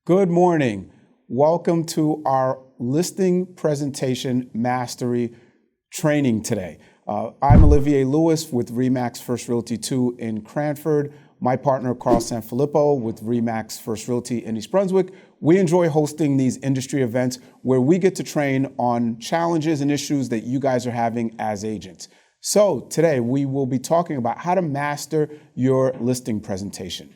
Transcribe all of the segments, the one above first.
Good morning. Welcome to our listing presentation mastery training today. I'm Olivier Lewis with RE/MAX First Realty 2 in Cranford. My partner, Carl Sanfilippo with RE/MAX First Realty in East Brunswick. We enjoy hosting these industry events where we get to train on challenges and issues that you guys are having as agents. So today we will be talking about how to master your listing presentation.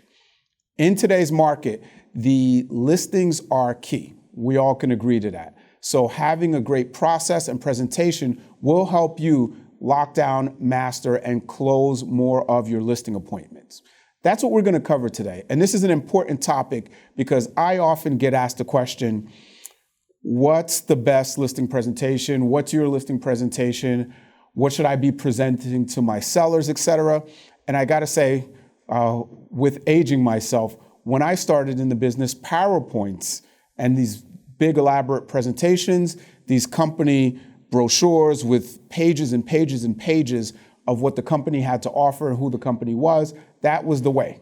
In today's market, the listings are key. We all can agree to that. So having a great process and presentation will help you lock down, master, and close more of your listing appointments. That's what we're going to cover today. And this is an important topic because I often get asked the question, what's the best listing presentation? What's your listing presentation? What should I be presenting to my sellers, etc.? And I got to say, with aging myself, when I started in the business, PowerPoints and these big elaborate presentations, these company brochures with pages and pages and pages of what the company had to offer and who the company was, that was the way.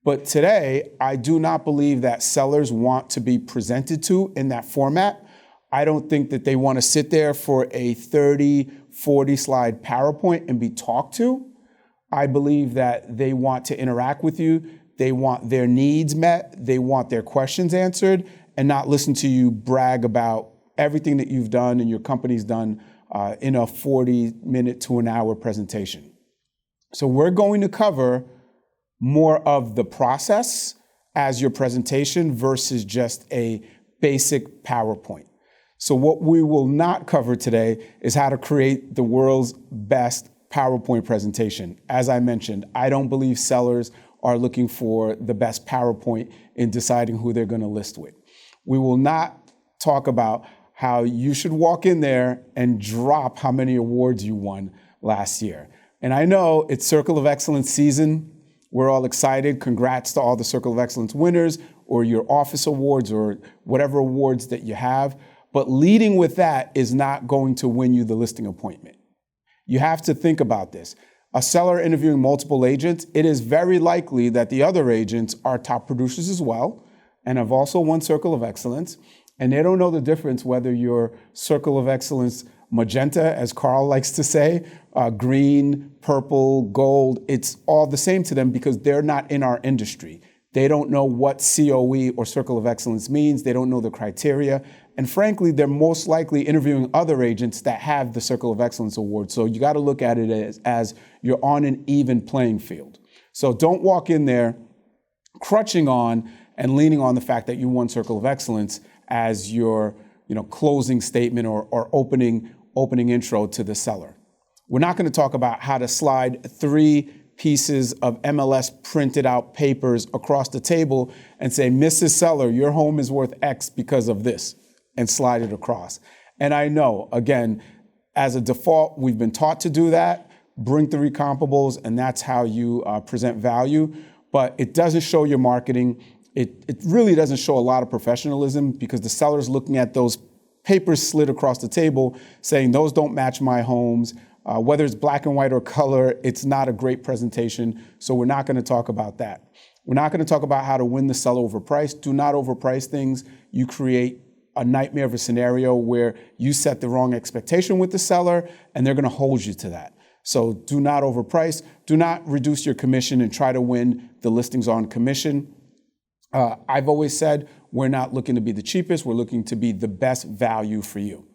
But today, I do not believe that sellers want to be presented to in that format. I don't think that they want to sit there for a 30, 40 slide PowerPoint and be talked to. I believe that they want to interact with you. They want their needs met. They want their questions answered and not listen to you brag about everything that you've done and your company's done in a 40-minute to an hour presentation. So we're going to cover more of the process as your presentation versus just a basic PowerPoint. So what we will not cover today is how to create the world's best PowerPoint presentation. As I mentioned, I don't believe sellers are looking for the best PowerPoint in deciding who they're going to list with. We will not talk about how you should walk in there and drop how many awards you won last year. And I know it's Circle of Excellence season. We're all excited. Congrats to all the Circle of Excellence winners or your office awards or whatever awards that you have. But leading with that is not going to win you the listing appointment. You have to think about this. A seller interviewing multiple agents, it is very likely that the other agents are top producers as well and have also won Circle of Excellence. And they don't know the difference whether you're Circle of Excellence magenta, as Carl likes to say, green, purple, gold. It's all the same to them because they're not in our industry. They don't know what COE or Circle of Excellence means. They don't know the criteria. And frankly, they're most likely interviewing other agents that have the Circle of Excellence award. So you got to look at it as you're on an even playing field. So don't walk in there crutching on and leaning on the fact that you won Circle of Excellence as your closing statement or opening intro to the seller. We're not going to talk about how to slide 3 pieces of MLS printed out papers across the table and say, Mrs. Seller, your home is worth X because of this, and slide it across. And I know, again, as a default, we've been taught to do that, bring 3 comparables, and that's how you present value. But it doesn't show your marketing. It really doesn't show a lot of professionalism because the seller's looking at those papers slid across the table saying, those don't match my homes. Whether it's black and white or color, it's not a great presentation. So we're not going to talk about that. We're not going to talk about how to win the seller over price. Do not overprice things. You create a nightmare of a scenario where you set the wrong expectation with the seller and they're going to hold you to that. So do not overprice. Do not reduce your commission and try to win the listings on commission. I've always said we're not looking to be the cheapest. We're looking to be the best value for you.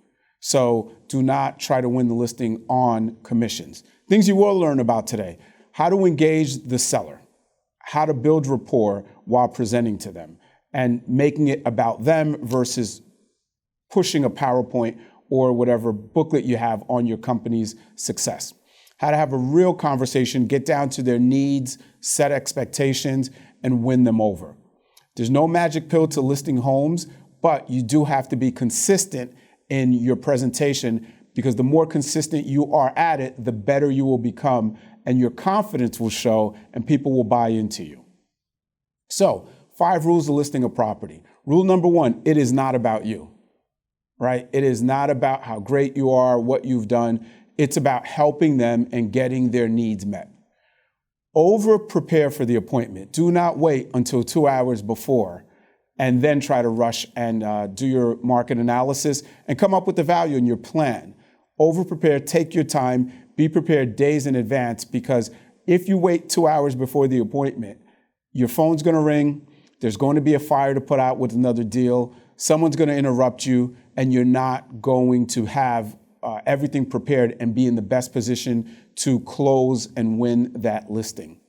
So do not try to win the listing on commissions. Things you will learn about today: how to engage the seller, how to build rapport while presenting to them, and making it about them versus pushing a PowerPoint or whatever booklet you have on your company's success. How to have a real conversation, get down to their needs, set expectations, and win them over. There's no magic pill to listing homes, but you do have to be consistent in your presentation because the more consistent you are at it, the better you will become and your confidence will show and people will buy into you. So 5 rules of listing a property. Rule number 1, it is not about you, right? It is not about how great you are, what you've done. It's about helping them and getting their needs met. Over prepare for the appointment. Do not wait until 2 hours before and then try to rush and do your market analysis and come up with the value in your plan. Over-prepare, take your time, be prepared days in advance, because if you wait 2 hours before the appointment, your phone's going to ring, there's going to be a fire to put out with another deal, someone's going to interrupt you, and you're not going to have everything prepared and be in the best position to close and win that listing.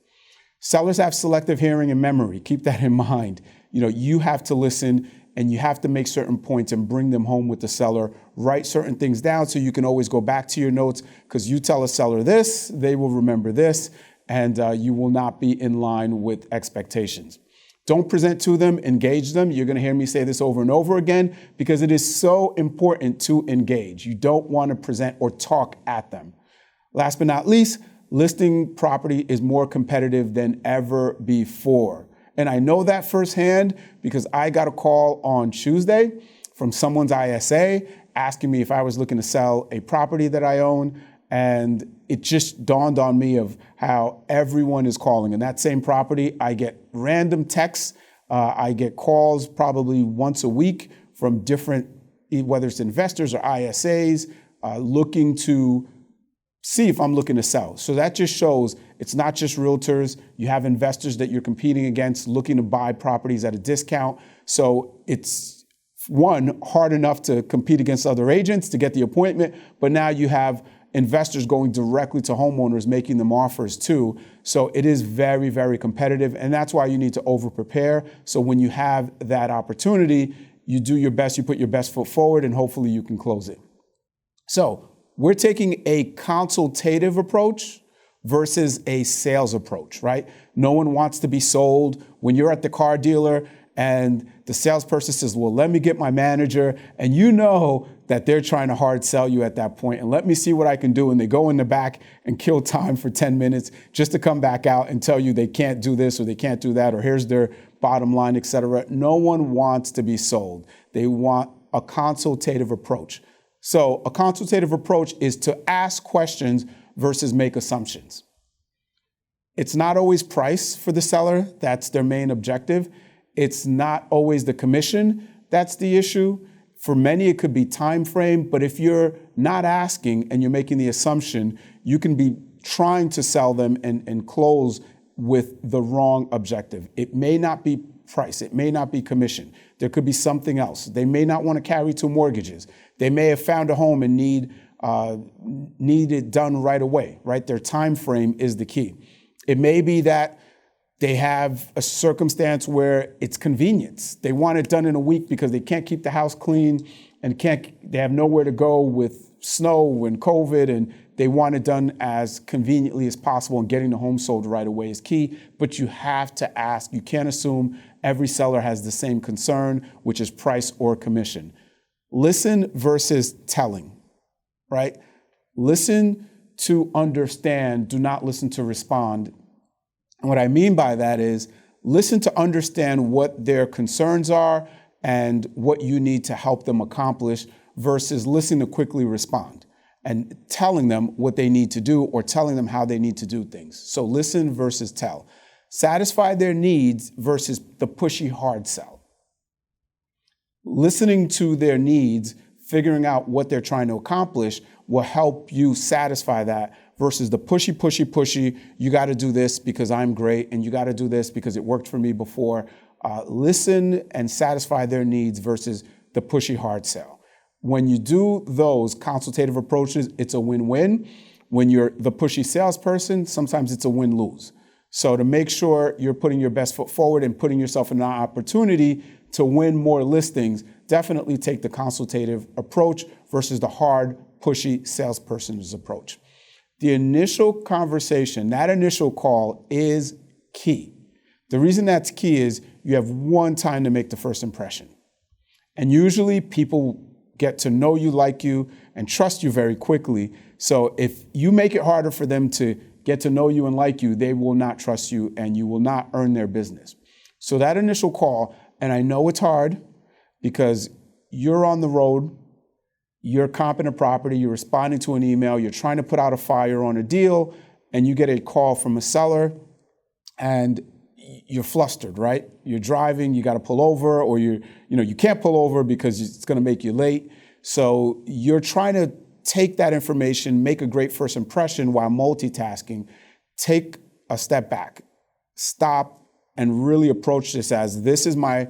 Sellers have selective hearing and memory. Keep that in mind. You have to listen and you have to make certain points and bring them home with the seller. Write certain things down so you can always go back to your notes, because you tell a seller this, they will remember this, and you will not be in line with expectations. Don't present to them, engage them. You're going to hear me say this over and over again, because it is so important to engage. You don't want to present or talk at them. Last but not least, listing property is more competitive than ever before. And I know that firsthand because I got a call on Tuesday from someone's ISA asking me if I was looking to sell a property that I own. And it just dawned on me of how everyone is calling. And that same property, I get random texts. I get calls probably once a week from different, whether it's investors or ISAs, looking to see if I'm looking to sell. So that just shows it's not just realtors. You have investors that you're competing against looking to buy properties at a discount. So it's, one, hard enough to compete against other agents to get the appointment, but now you have investors going directly to homeowners, making them offers too. So it is very, very competitive. And that's why you need to over-prepare. So when you have that opportunity, you do your best, you put your best foot forward, and hopefully you can close it. So we're taking a consultative approach versus a sales approach, right? No one wants to be sold. When you're at the car dealer and the salesperson says, well, let me get my manager, and you know that they're trying to hard sell you at that point, and let me see what I can do. And they go in the back and kill time for 10 minutes just to come back out and tell you they can't do this or they can't do that, or here's their bottom line, et cetera. No one wants to be sold. They want a consultative approach. So a consultative approach is to ask questions versus make assumptions. It's not always price for the seller. That's their main objective. It's not always the commission. That's the issue. For many, it could be time frame. But if you're not asking and you're making the assumption, you can be trying to sell them and close with the wrong objective. It may not be price. It may not be commission. There could be something else. They may not want to carry 2 mortgages. They may have found a home and need it done right away, right? Their time frame is the key. It may be that they have a circumstance where it's convenience. They want it done in a week because they can't keep the house clean and they have nowhere to go with snow and COVID, and they want it done as conveniently as possible, and getting the home sold right away is key. But you have to ask. You can't assume every seller has the same concern, which is price or commission. Listen versus telling, right? Listen to understand. Do not listen to respond. And what I mean by that is listen to understand what their concerns are and what you need to help them accomplish, versus listen to quickly respond and telling them what they need to do or telling them how they need to do things. So listen versus tell. Satisfy their needs versus the pushy hard sell. Listening to their needs, figuring out what they're trying to accomplish will help you satisfy that, versus the pushy, you got to do this because I'm great, and you got to do this because it worked for me before. Listen and satisfy their needs versus the pushy hard sell. When you do those consultative approaches, it's a win-win. When you're the pushy salesperson, sometimes it's a win-lose. So to make sure you're putting your best foot forward and putting yourself in an opportunity to win more listings, definitely take the consultative approach versus the hard, pushy salesperson's approach. The initial conversation, that initial call, is key. The reason that's key is you have one time to make the first impression. And usually people get to know you, like you, and trust you very quickly. So if you make it harder for them to get to know you and like you, they will not trust you and you will not earn their business. So that initial call, and I know it's hard because you're on the road, you're comping a property, you're responding to an email, you're trying to put out a fire on a deal, and you get a call from a seller, and you're flustered, right? You're driving, you got to pull over, or you can't pull over because it's going to make you late. So you're trying to take that information, make a great first impression while multitasking. Take a step back, stop, and really approach this as this is my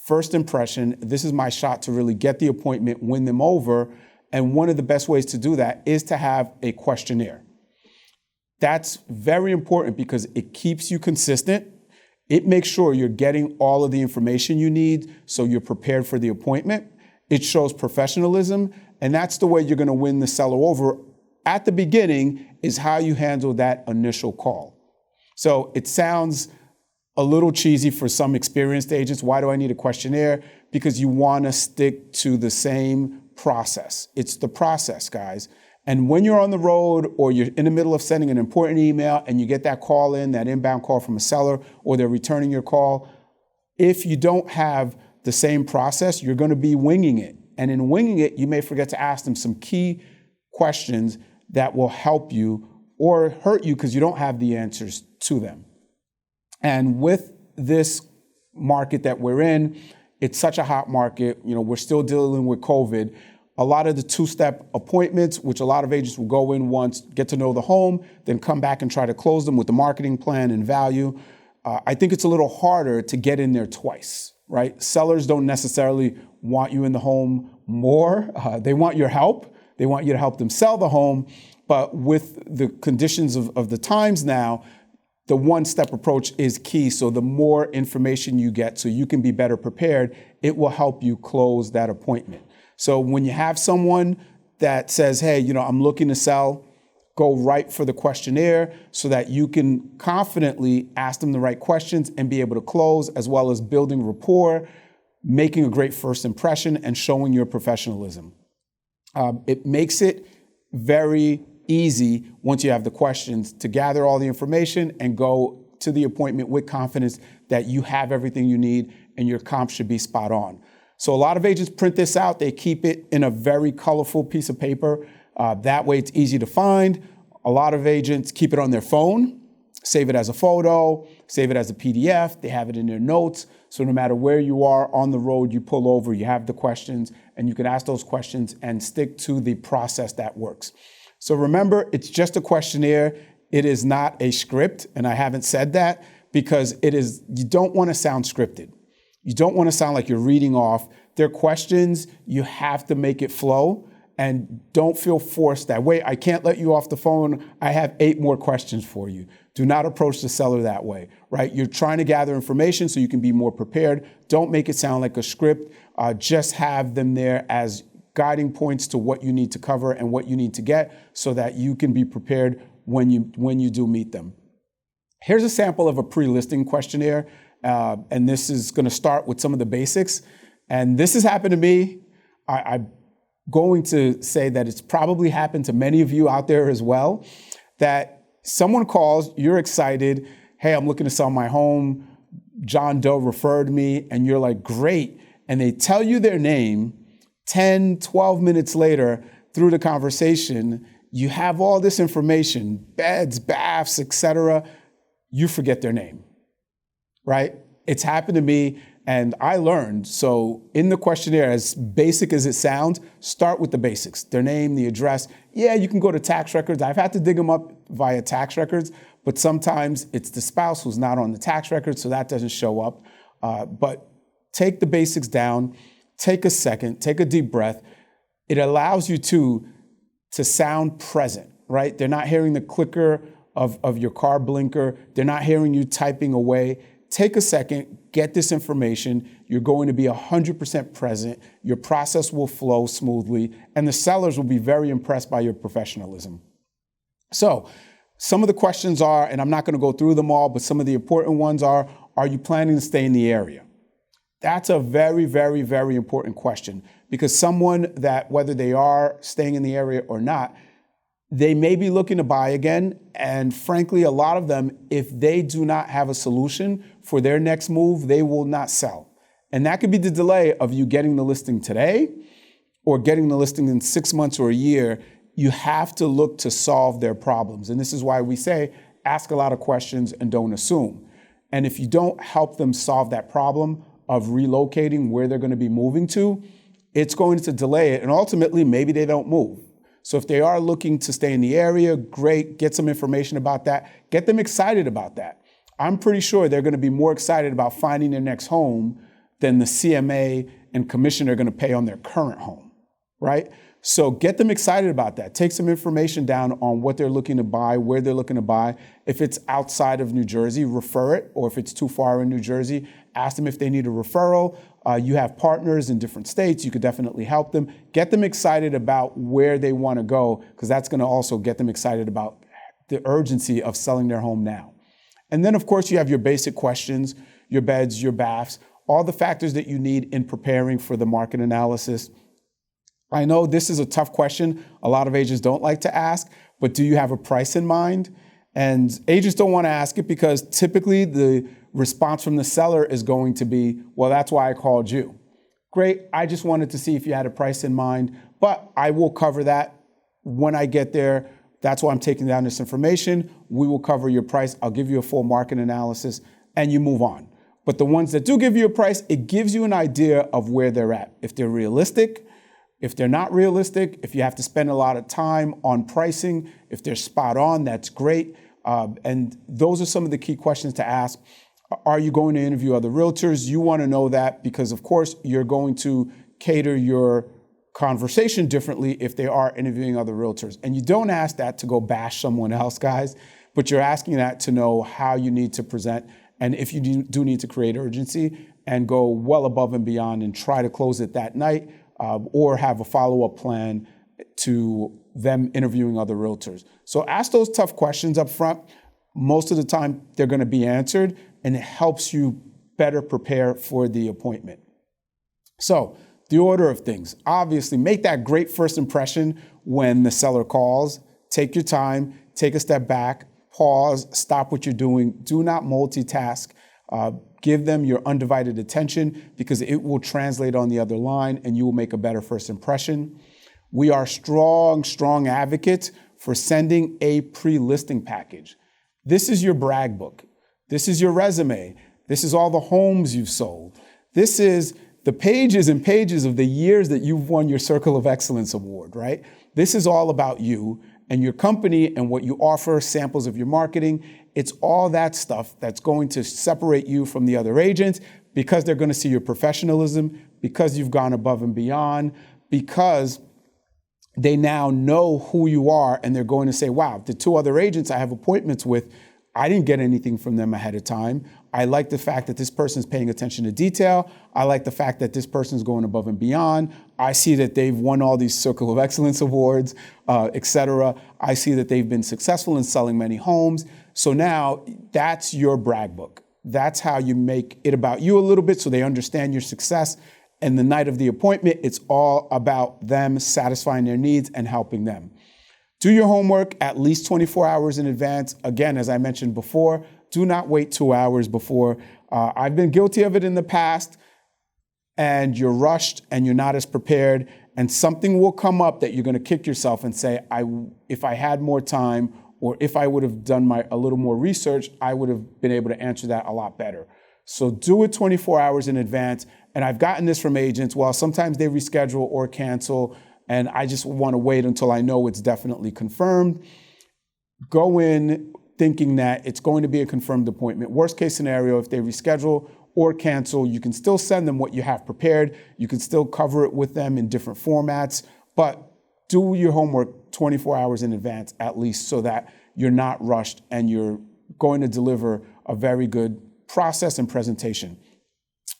first impression. This is my shot to really get the appointment, win them over. And one of the best ways to do that is to have a questionnaire. That's very important because it keeps you consistent. It makes sure you're getting all of the information you need so you're prepared for the appointment. It shows professionalism, and that's the way you're going to win the seller over at the beginning, is how you handle that initial call. So it sounds a little cheesy for some experienced agents. Why do I need a questionnaire? Because you want to stick to the same process. It's the process, guys. And when you're on the road or you're in the middle of sending an important email and you get that call in, that inbound call from a seller, or they're returning your call, if you don't have the same process, you're going to be winging it. And in winging it, you may forget to ask them some key questions that will help you or hurt you because you don't have the answers to them. And with this market that we're in, it's such a hot market. We're still dealing with COVID. A lot of the two-step appointments, which a lot of agents will go in once, get to know the home, then come back and try to close them with the marketing plan and value. I think it's a little harder to get in there twice, right? Sellers don't necessarily want you in the home more. They want your help. They want you to help them sell the home. But with the conditions of the times now, the one-step approach is key. So the more information you get so you can be better prepared, it will help you close that appointment. So when you have someone that says, hey, I'm looking to sell, go right for the questionnaire so that you can confidently ask them the right questions and be able to close, as well as building rapport, making a great first impression, and showing your professionalism. It makes it very easy once you have the questions to gather all the information and go to the appointment with confidence that you have everything you need and your comp should be spot on. So a lot of agents print this out. They keep it in a very colorful piece of paper. That way it's easy to find. A lot of agents keep it on their phone, save it as a photo, save it as a PDF. They have it in their notes. So no matter where you are on the road, you pull over, you have the questions, and you can ask those questions and stick to the process that works. So remember, it's just a questionnaire. It is not a script, and I haven't said that because you don't want to sound scripted. You don't want to sound like you're reading off. They're questions. You have to make it flow, and don't feel forced that way. I can't let you off the phone. I have 8 more questions for you. Do not approach the seller that way, right? You're trying to gather information so you can be more prepared. Don't make it sound like a script. Just have them there as guiding points to what you need to cover and what you need to get so that you can be prepared when you do meet them. Here's a sample of a pre-listing questionnaire. And this is going to start with some of the basics. And this has happened to me. I'm going to say that it's probably happened to many of you out there as well, that someone calls, you're excited, hey, I'm looking to sell my home, John Doe referred me, and you're like, great. And they tell you their name. 10, 12 minutes later, through the conversation, you have all this information, beds, baths, etc. You forget their name. Right? It's happened to me, and I learned. So in the questionnaire, as basic as it sounds, start with the basics. Their name, the address. Yeah, you can go to tax records. I've had to dig them up via tax records, but sometimes it's the spouse who's not on the tax record, so that doesn't show up. But take the basics down, take a second, take a deep breath. It allows you to sound present, right? They're not hearing the clicker of your car blinker. They're not hearing you typing away. Take a second, get this information. You're going to be 100% present. Your process will flow smoothly, and the sellers will be very impressed by your professionalism. So some of the questions are, and I'm not going to go through them all, but some of the important ones are you planning to stay in the area? That's a very, very, very important question because someone that, whether they are staying in the area or not, they may be looking to buy again, and frankly, a lot of them, if they do not have a solution for their next move, they will not sell. And that could be the delay of you getting the listing today or getting the listing in 6 months or a year. You have to look to solve their problems. And this is why we say, ask a lot of questions and don't assume. And if you don't help them solve that problem of relocating where they're going to be moving to, it's going to delay it. And ultimately, maybe they don't move. So if they are looking to stay in the area, great, get some information about that. Get them excited about that. I'm pretty sure they're going to be more excited about finding their next home than the CMA and commission they're going to pay on their current home, right? So get them excited about that. Take some information down on what they're looking to buy, where they're looking to buy. If it's outside of New Jersey, refer it. Or if it's too far in New Jersey, ask them if they need a referral. You have partners in different states. You could definitely help them. Get them excited about where they want to go, because that's going to also get them excited about the urgency of selling their home now. And then, of course, you have your basic questions, your beds, your baths, all the factors that you need in preparing for the market analysis. I know this is a tough question. A lot of agents don't like to ask, but do you have a price in mind? And agents don't want to ask it because typically the response from the seller is going to be, well, that's why I called you. Great, I just wanted to see if you had a price in mind, but I will cover that when I get there. That's why I'm taking down this information. We will cover your price. I'll give you a full market analysis, and you move on. But the ones that do give you a price, it gives you an idea of where they're at. If they're realistic, if they're not realistic, if you have to spend a lot of time on pricing, if they're spot on, that's great. And those are some of the key questions to ask. Are you going to interview other realtors? You want to know that because, of course, you're going to cater your conversation differently if they are interviewing other realtors. And you don't ask that to go bash someone else, guys, but you're asking that to know how you need to present and if you do need to create urgency and go well above and beyond and try to close it that night or have a follow-up plan to them interviewing other realtors. So ask those tough questions up front. Most of the time, they're going to be answered, and it helps you better prepare for the appointment. So the order of things. Obviously, make that great first impression when the seller calls. Take your time, take a step back, pause, stop what you're doing. Do not multitask. Give them your undivided attention because it will translate on the other line and you will make a better first impression. We are strong advocates for sending a pre-listing package. This is your brag book. This is your resume. This is all the homes you've sold. This is the pages and pages of the years that you've won your Circle of Excellence Award, right? This is all about you and your company and what you offer, samples of your marketing. It's all that stuff that's going to separate you from the other agents because they're going to see your professionalism, because you've gone above and beyond, because they now know who you are and they're going to say, wow, the two other agents I have appointments with, I didn't get anything from them ahead of time. I like the fact that this person's paying attention to detail. I like the fact that this person's going above and beyond. I see that they've won all these Circle of Excellence awards, et cetera. I see that they've been successful in selling many homes. So now that's your brag book. That's how you make it about you a little bit so they understand your success. And the night of the appointment, it's all about them satisfying their needs and helping them. Do your homework at least 24 hours in advance. Again, as I mentioned before, do not wait 2 hours before. I've been guilty of it in the past, and you're rushed and you're not as prepared, and something will come up that you're going to kick yourself and say, if I had more time, or if I would have done a little more research, I would have been able to answer that a lot better. So do it 24 hours in advance. And I've gotten this from agents. Well, sometimes they reschedule or cancel, and I just want to wait until I know it's definitely confirmed. Go in thinking that it's going to be a confirmed appointment. Worst case scenario, if they reschedule or cancel, you can still send them what you have prepared. You can still cover it with them in different formats, but do your homework 24 hours in advance at least so that you're not rushed and you're going to deliver a very good process and presentation.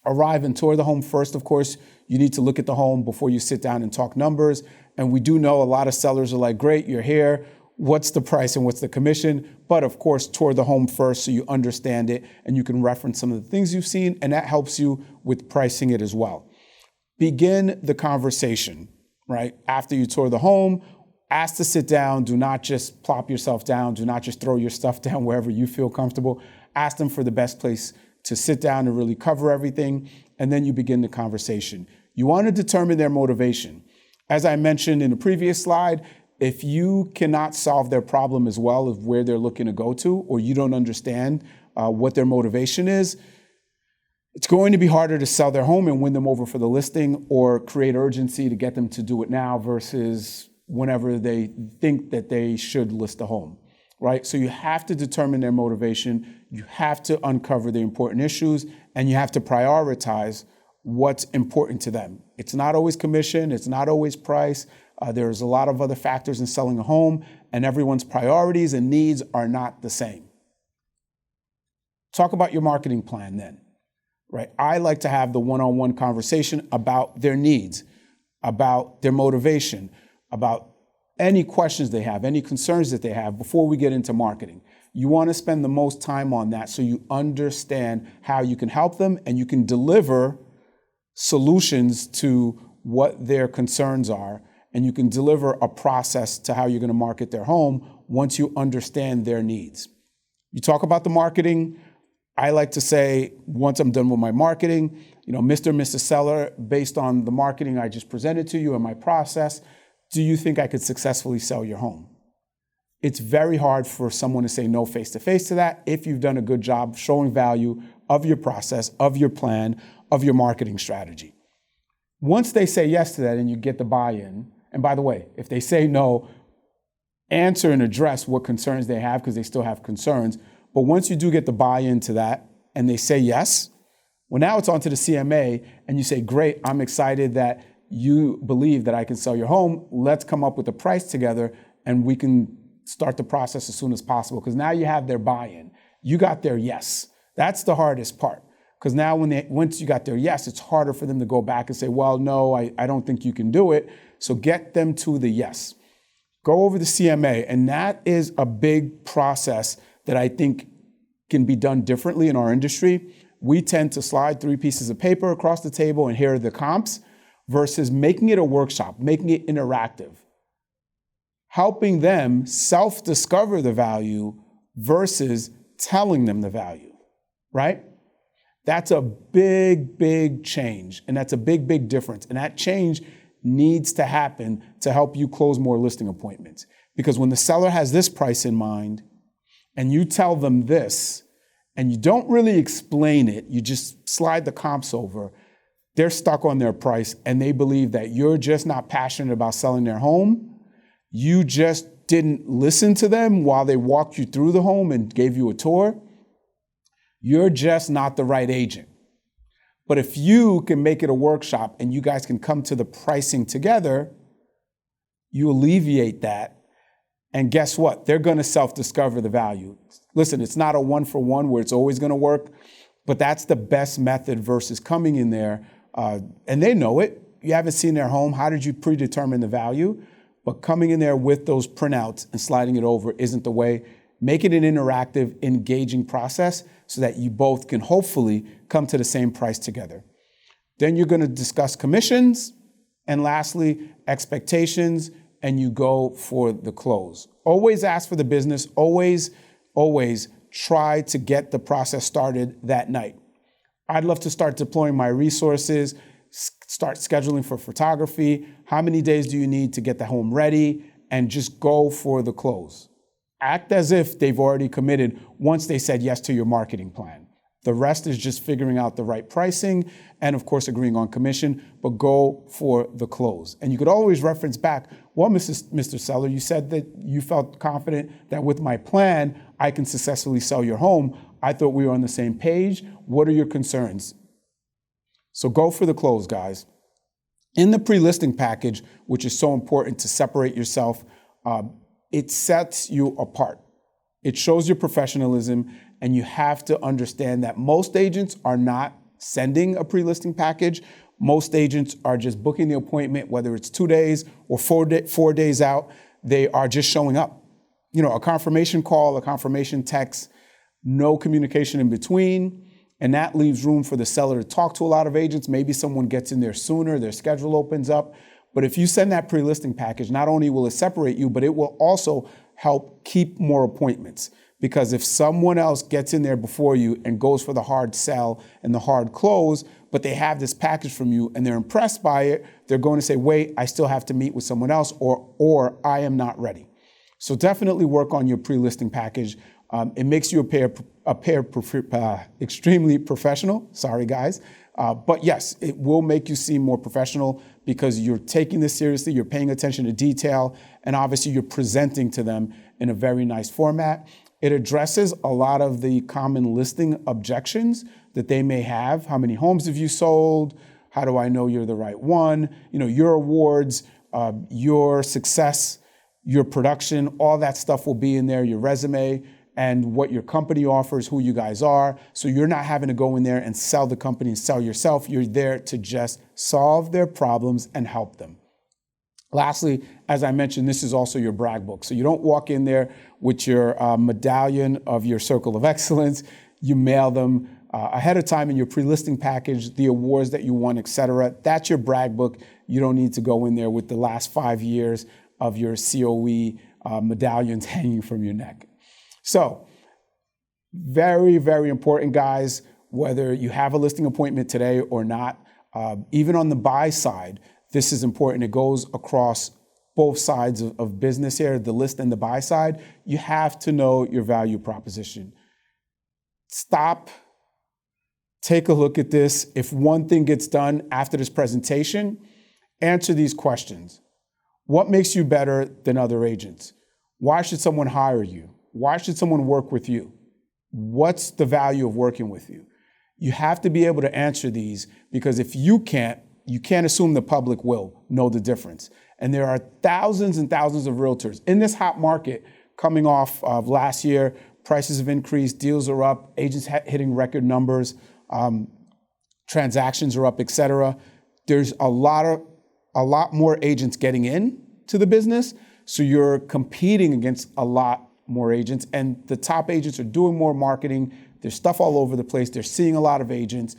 Arrive and tour the home first, of course. You need to look at the home before you sit down and talk numbers. And we do know a lot of sellers are like, great, you're here. What's the price and what's the commission? But of course, tour the home first so you understand it and you can reference some of the things you've seen, and that helps you with pricing it as well. Begin the conversation, right? After you tour the home, ask to sit down. Do not just plop yourself down. Do not just throw your stuff down wherever you feel comfortable. Ask them for the best place to sit down and really cover everything, and then you begin the conversation. You want to determine their motivation. As I mentioned in the previous slide, if you cannot solve their problem as well as where they're looking to go to, or you don't understand what their motivation is, it's going to be harder to sell their home and win them over for the listing or create urgency to get them to do it now versus whenever they think that they should list a home, right? So you have to determine their motivation, you have to uncover the important issues, and you have to prioritize what's important to them. It's not always commission, it's not always price. There's a lot of other factors in selling a home, and everyone's priorities and needs are not the same. Talk about your marketing plan then. Right? I like to have the one-on-one conversation about their needs, about their motivation, about any questions they have, any concerns that they have before we get into marketing. You want to spend the most time on that so you understand how you can help them and you can deliver solutions to what their concerns are, and you can deliver a process to how you're going to market their home once you understand their needs. You talk about the marketing. I like to say, once I'm done with my marketing, Mr. and Mrs. Seller, based on the marketing I just presented to you and my process, do you think I could successfully sell your home? It's very hard for someone to say no face-to-face to that if you've done a good job showing value of your process, of your plan, of your marketing strategy. Once they say yes to that and you get the buy-in, and by the way, if they say no, answer and address what concerns they have because they still have concerns. But once you do get the buy-in to that and they say yes, well, now it's on to the CMA and you say, great, I'm excited that you believe that I can sell your home. Let's come up with a price together and we can start the process as soon as possible because now you have their buy-in. You got their yes. That's the hardest part because now once you got their yes, it's harder for them to go back and say, well, no, I don't think you can do it. So get them to the yes. Go over the CMA, and that is a big process that I think can be done differently in our industry. We tend to slide 3 pieces of paper across the table and here are the comps versus making it a workshop, making it interactive, helping them self-discover the value versus telling them the value, right? That's a big, big change, and that's a big, big difference. And that change needs to happen to help you close more listing appointments. Because when the seller has this price in mind, and you tell them this, and you don't really explain it, you just slide the comps over, they're stuck on their price, and they believe that you're just not passionate about selling their home. You just didn't listen to them while they walked you through the home and gave you a tour. You're just not the right agent. But if you can make it a workshop and you guys can come to the pricing together, you alleviate that. And guess what? They're going to self-discover the value. Listen, it's not a one-for-one where it's always going to work, but that's the best method versus coming in there. And they know it. You haven't seen their home. How did you predetermine the value? But coming in there with those printouts and sliding it over isn't the way. Make it an interactive, engaging process so that you both can hopefully come to the same price together. Then you're going to discuss commissions. And lastly, expectations. And you go for the close. Always ask for the business. Always try to get the process started that night. I'd love to start deploying my resources, start scheduling for photography. How many days do you need to get the home ready? And just go for the close. Act as if they've already committed once they said yes to your marketing plan. The rest is just figuring out the right pricing and, of course, agreeing on commission, but go for the close. And you could always reference back, well, Mr. Seller, you said that you felt confident that with my plan, I can successfully sell your home. I thought we were on the same page. What are your concerns? So go for the close, guys. In the pre-listing package, which is so important to separate yourself, it sets you apart. It shows your professionalism, and you have to understand that most agents are not sending a pre-listing package. Most agents are just booking the appointment, whether it's 2 days or 4 days out. They are just showing up. A confirmation call, a confirmation text, no communication in between. And that leaves room for the seller to talk to a lot of agents. Maybe someone gets in there sooner, their schedule opens up. But if you send that pre-listing package, not only will it separate you, but it will also help keep more appointments. Because if someone else gets in there before you and goes for the hard sell and the hard close, but they have this package from you and they're impressed by it, they're going to say, wait, I still have to meet with someone else, or I am not ready. So definitely work on your pre-listing package. It makes you appear extremely professional. Sorry, guys. But yes, it will make you seem more professional because you're taking this seriously, you're paying attention to detail, and obviously you're presenting to them in a very nice format. It addresses a lot of the common listing objections that they may have. How many homes have you sold? How do I know you're the right one? Your awards, your success, your production, all that stuff will be in there, your resume, and what your company offers, who you guys are. So you're not having to go in there and sell the company and sell yourself. You're there to just solve their problems and help them. Lastly, as I mentioned, this is also your brag book. So you don't walk in there with your medallion of your circle of excellence. You mail them ahead of time in your pre-listing package, the awards that you won, et cetera. That's your brag book. You don't need to go in there with the last 5 years of your COE medallions hanging from your neck. So very, very important, guys, whether you have a listing appointment today or not, even on the buy side, this is important. It goes across both sides of business here, the list and the buy side. You have to know your value proposition. Stop, take a look at this. If one thing gets done after this presentation, answer these questions. What makes you better than other agents? Why should someone hire you? Why should someone work with you? What's the value of working with you? You have to be able to answer these because if you can't assume the public will know the difference. And there are thousands and thousands of realtors in this hot market coming off of last year. Prices have increased, deals are up, agents hitting record numbers, transactions are up, et cetera. There's a lot more agents getting in to the business. So you're competing against a lot more agents, and the top agents are doing more marketing. There's stuff all over the place. They're seeing a lot of agents.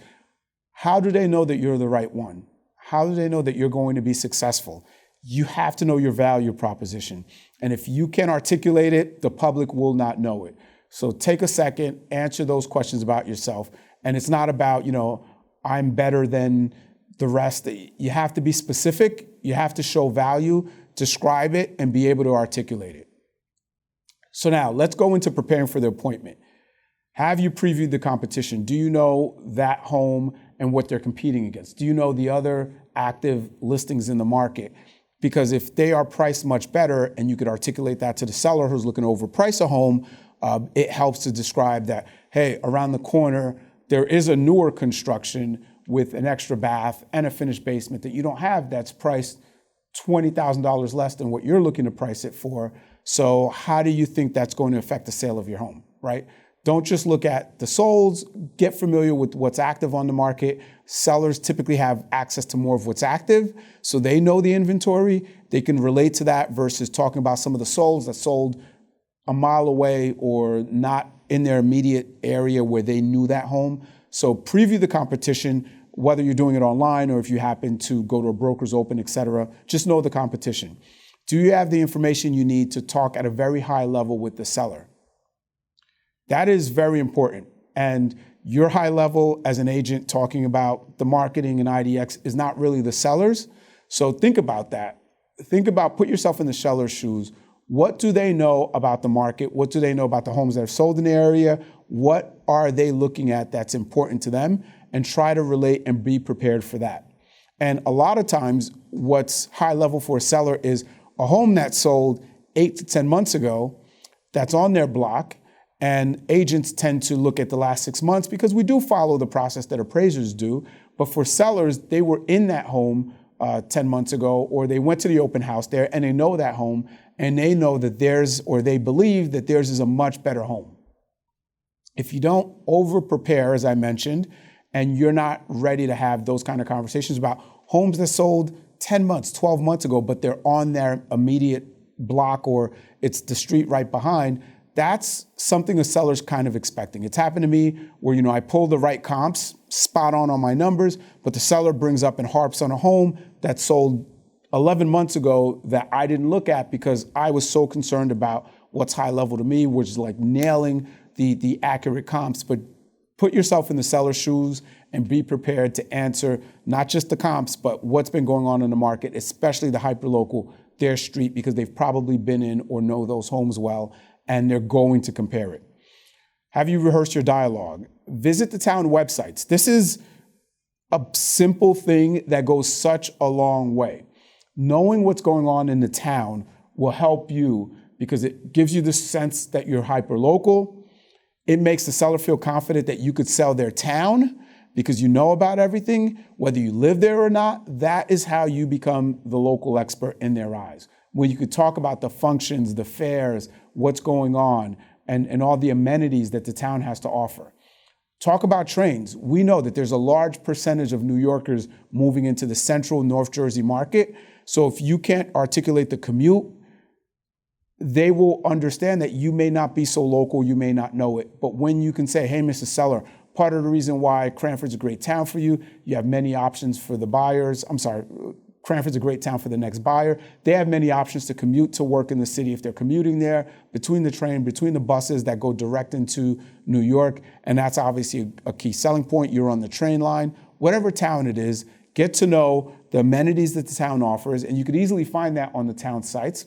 How do they know that you're the right one? How do they know that you're going to be successful? You have to know your value proposition. And if you can't articulate it, the public will not know it. So take a second, answer those questions about yourself. And it's not about, I'm better than the rest. You have to be specific. You have to show value, describe it, and be able to articulate it. So now let's go into preparing for the appointment. Have you previewed the competition? Do you know that home and what they're competing against? Do you know the other active listings in the market? Because if they are priced much better and you could articulate that to the seller who's looking to overprice a home, it helps to describe that, hey, around the corner, there is a newer construction with an extra bath and a finished basement that you don't have that's priced $20,000 less than what you're looking to price it for. So how do you think that's going to affect the sale of your home, right? Don't just look at the solds, get familiar with what's active on the market. Sellers typically have access to more of what's active, so they know the inventory. They can relate to that versus talking about some of the solds that sold a mile away or not in their immediate area where they knew that home. So preview the competition, whether you're doing it online or if you happen to go to a broker's open, et cetera. Just know the competition. Do you have the information you need to talk at a very high level with the seller? That is very important. And your high level as an agent talking about the marketing and IDX is not really the seller's. So think about that. Put yourself in the seller's shoes. What do they know about the market? What do they know about the homes that have sold in the area? What are they looking at that's important to them? And try to relate and be prepared for that. And a lot of times what's high level for a seller is a home that sold 8 to 10 months ago that's on their block, and agents tend to look at the last 6 months because we do follow the process that appraisers do. But for sellers, they were in that home 10 months ago, or they went to the open house there and they know that home and they know that theirs, or they believe that theirs is a much better home. If you don't over prepare, as I mentioned, and you're not ready to have those kind of conversations about homes that sold 10 months, 12 months ago, but they're on their immediate block or it's the street right behind, that's something a seller's kind of expecting. It's happened to me where, I pull the right comps, spot on my numbers, but the seller brings up and harps on a home that sold 11 months ago that I didn't look at because I was so concerned about what's high level to me, which is like nailing the accurate comps. But put yourself in the seller's shoes and be prepared to answer not just the comps, but what's been going on in the market, especially the hyperlocal, their street, because they've probably been in or know those homes well, and they're going to compare it. Have you rehearsed your dialogue? Visit the town websites. This is a simple thing that goes such a long way. Knowing what's going on in the town will help you because it gives you the sense that you're hyper-local. It makes the seller feel confident that you could sell their town because you know about everything, whether you live there or not. That is how you become the local expert in their eyes. When you could talk about the functions, the fairs, what's going on, and all the amenities that the town has to offer. Talk about trains. We know that there's a large percentage of New Yorkers moving into the central North Jersey market. So if you can't articulate the commute, they will understand that you may not be so local, you may not know it. But when you can say, hey, Mr. Seller, part of the reason why Cranford's a great town for you, you have many options for the buyers. Cranford's a great town for the next buyer. They have many options to commute to work in the city if they're commuting there, between the train, between the buses that go direct into New York. And that's obviously a key selling point. You're on the train line. Whatever town it is, get to know the amenities that the town offers. And you could easily find that on the town sites.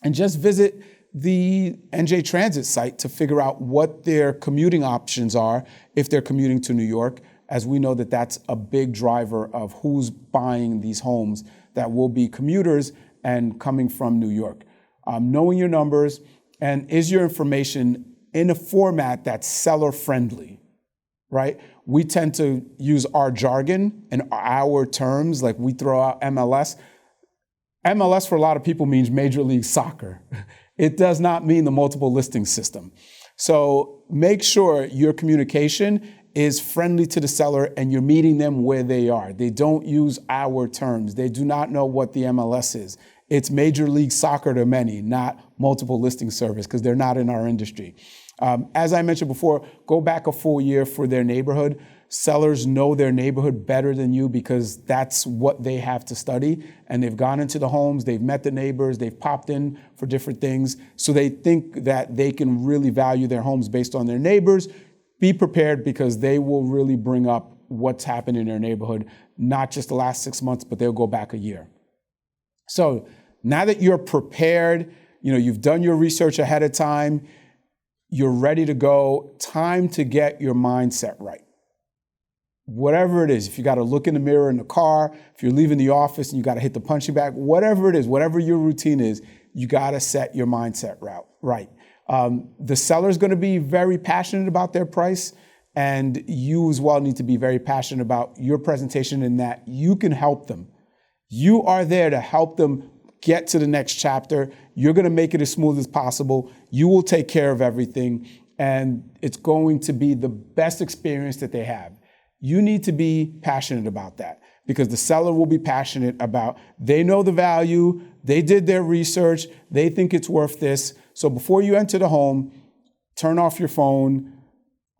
And just visit the NJ Transit site to figure out what their commuting options are if they're commuting to New York, as we know that that's a big driver of who's buying these homes that will be commuters and coming from New York. Knowing your numbers, and is your information in a format that's seller-friendly, right? We tend to use our jargon and our terms, like we throw out MLS. MLS for a lot of people means Major League Soccer. It does not mean the multiple listing system. So make sure your communication is friendly to the seller and you're meeting them where they are. They don't use our terms. They do not know what the MLS is. It's Major League Soccer to many, not multiple listing service, because they're not in our industry. As I mentioned before, go back a full year for their neighborhood. Sellers know their neighborhood better than you because that's what they have to study. And they've gone into the homes, they've met the neighbors, they've popped in for different things. So they think that they can really value their homes based on their neighbors. Be prepared because they will really bring up what's happened in their neighborhood, not just the last 6 months, but they'll go back a year. So now that you're prepared, you've done your research ahead of time, you're ready to go, time to get your mindset right. Whatever it is, if you got to look in the mirror in the car, if you're leaving the office and you got to hit the punching bag, whatever it is, whatever your routine is, you got to set your mindset right. The seller's going to be very passionate about their price, and you as well need to be very passionate about your presentation in that you can help them. You are there to help them get to the next chapter. You're going to make it as smooth as possible. You will take care of everything, and it's going to be the best experience that they have. You need to be passionate about that because the seller will be passionate about, they know the value, they did their research, they think it's worth this. So before you enter the home, turn off your phone,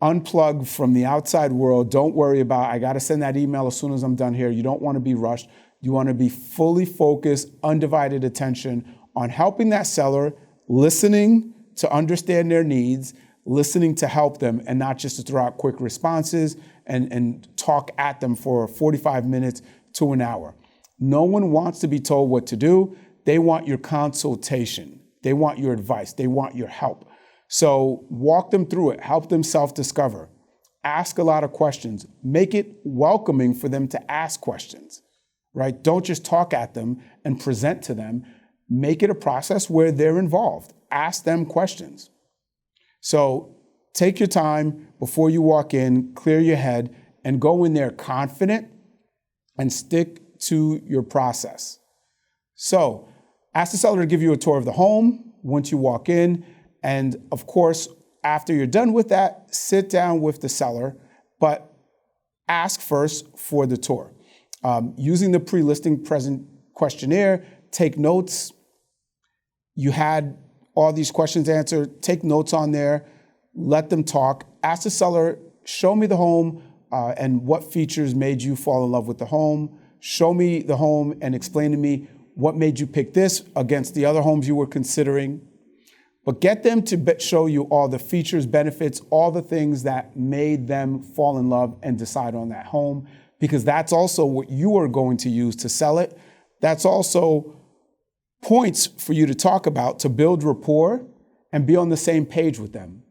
unplug from the outside world. Don't worry about, I got to send that email as soon as I'm done here. You don't want to be rushed. You want to be fully focused, undivided attention on helping that seller, listening to understand their needs, listening to help them, and not just to throw out quick responses and talk at them for 45 minutes to an hour. No one wants to be told what to do. They want your consultation. They want your advice. They want your help. So walk them through it. Help them self-discover. Ask a lot of questions. Make it welcoming for them to ask questions, right? Don't just talk at them and present to them. Make it a process where they're involved. Ask them questions. So take your time before you walk in, clear your head, and go in there confident and stick to your process. So ask the seller to give you a tour of the home once you walk in. And of course, after you're done with that, sit down with the seller, but ask first for the tour. Using the pre-listing present questionnaire, take notes. You had all these questions answered, take notes on there, let them talk. Ask the seller, show me the home and what features made you fall in love with the home. Show me the home and explain to me what made you pick this against the other homes you were considering. But get them to show you all the features, benefits, all the things that made them fall in love and decide on that home, because that's also what you are going to use to sell it. That's also points for you to talk about to build rapport and be on the same page with them.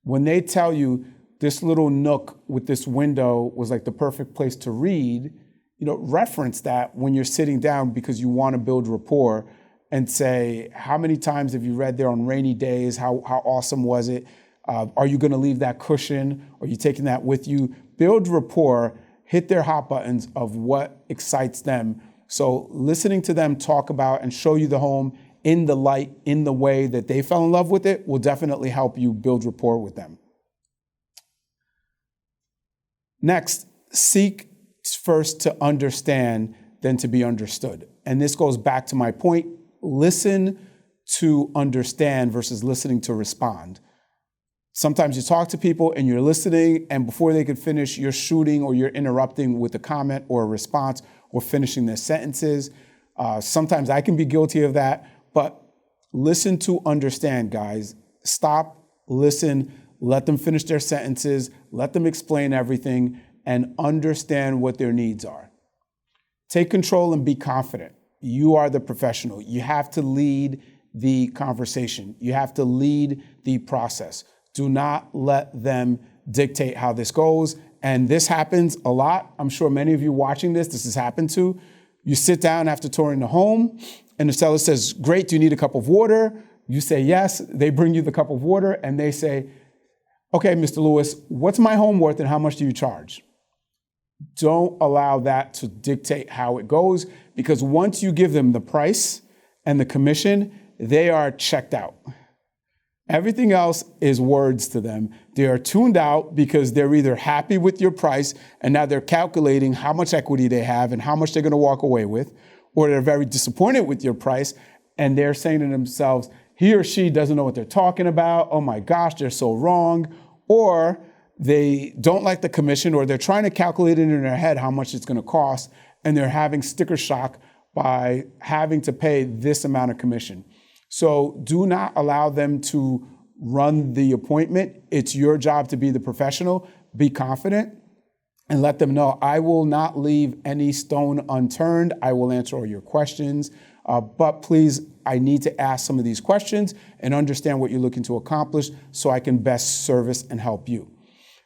When they tell you this little nook with this window was like the perfect place to read, reference that when you're sitting down because you want to build rapport and say, how many times have you read there on rainy days? How awesome was it? Are you going to leave that cushion? Are you taking that with you? Build rapport, hit their hot buttons of what excites them. So listening to them talk about and show you the home in the light, in the way that they fell in love with it, will definitely help you build rapport with them. Next, seek first to understand, then to be understood. And this goes back to my point, listen to understand versus listening to respond. Sometimes you talk to people and you're listening, and before they can finish, you're shooting or you're interrupting with a comment or a response or finishing their sentences. Sometimes I can be guilty of that, but listen to understand, guys. Stop, listen, let them finish their sentences, let them explain everything, and understand what their needs are. Take control and be confident. You are the professional. You have to lead the conversation. You have to lead the process. Do not let them dictate how this goes. And this happens a lot. I'm sure many of you watching this has happened to. You sit down after touring the home and the seller says, great, do you need a cup of water? You say yes. They bring you the cup of water and they say, okay, Mr. Lewis, what's my home worth and how much do you charge? Don't allow that to dictate how it goes, because once you give them the price and the commission, they are checked out. Everything else is words to them. They are tuned out because they're either happy with your price and now they're calculating how much equity they have and how much they're going to walk away with, or they're very disappointed with your price and they're saying to themselves, he or she doesn't know what they're talking about. Oh my gosh, they're so wrong. Or they don't like the commission, or they're trying to calculate it in their head how much it's going to cost, and they're having sticker shock by having to pay this amount of commission. So do not allow them to run the appointment. It's your job to be the professional. Be confident and let them know, I will not leave any stone unturned. I will answer all your questions. But please, I need to ask some of these questions and understand what you're looking to accomplish so I can best service and help you.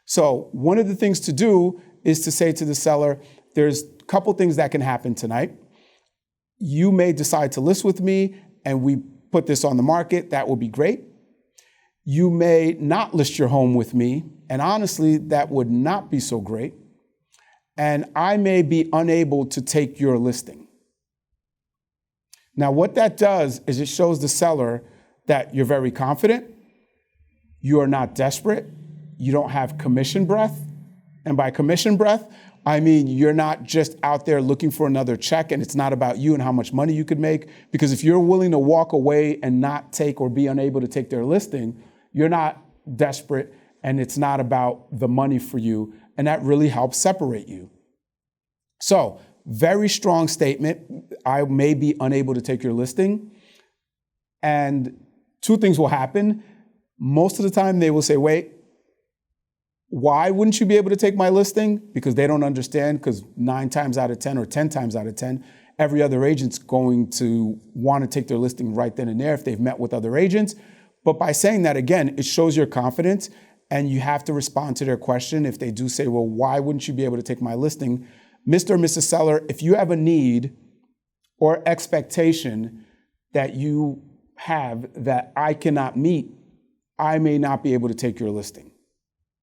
So one of the things to do is to say to the seller, there's a couple things that can happen tonight. You may decide to list with me and we put this on the market. That would be great. You may not list your home with me, and honestly, that would not be so great. And I may be unable to take your listing. Now, what that does is it shows the seller that you're very confident, you are not desperate, you don't have commission breath. And by commission breath, I mean you're not just out there looking for another check and it's not about you and how much money you could make. Because if you're willing to walk away and not take or be unable to take their listing, you're not desperate and it's not about the money for you. And that really helps separate you. So, very strong statement. I may be unable to take your listing. And two things will happen. Most of the time they will say, wait, why wouldn't you be able to take my listing? Because they don't understand, because 9 times out of 10 or 10 times out of 10, every other agent's going to want to take their listing right then and there if they've met with other agents. But by saying that, again, it shows your confidence and you have to respond to their question. If they do say, well, why wouldn't you be able to take my listing? Mr. or Mrs. Seller, if you have a need or expectation that you have that I cannot meet, I may not be able to take your listing.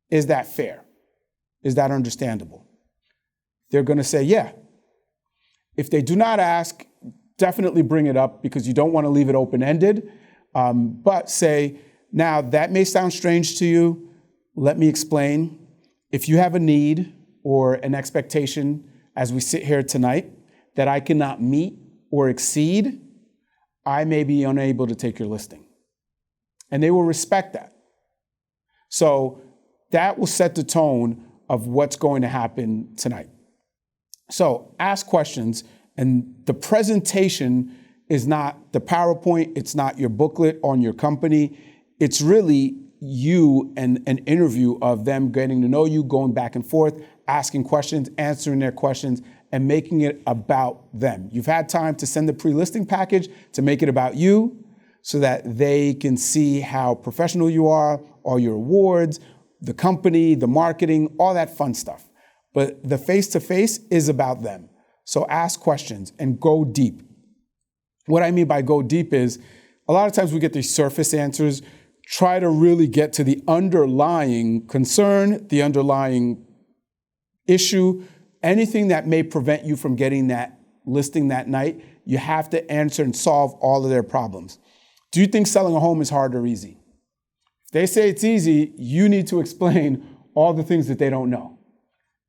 Is that fair? Is that understandable? They're going to say, yeah. If they do not ask, definitely bring it up because you don't want to leave it open-ended. But say, now that may sound strange to you. Let me explain. If you have a need or an expectation as we sit here tonight that I cannot meet or exceed, I may be unable to take your listing. And they will respect that. So that will set the tone of what's going to happen tonight. So ask questions, and the presentation is not the PowerPoint, it's not your booklet on your company. It's really you and an interview of them getting to know you, going back and forth, asking questions, answering their questions, and making it about them. You've had time to send the pre-listing package to make it about you so that they can see how professional you are, all your awards, the company, the marketing, all that fun stuff. But the face-to-face is about them. So ask questions and go deep. What I mean by go deep is a lot of times we get these surface answers. Try to really get to the underlying concern, the underlying issue, anything that may prevent you from getting that listing that night. You have to answer and solve all of their problems. Do you think selling a home is hard or easy? If they say it's easy, you need to explain all the things that they don't know.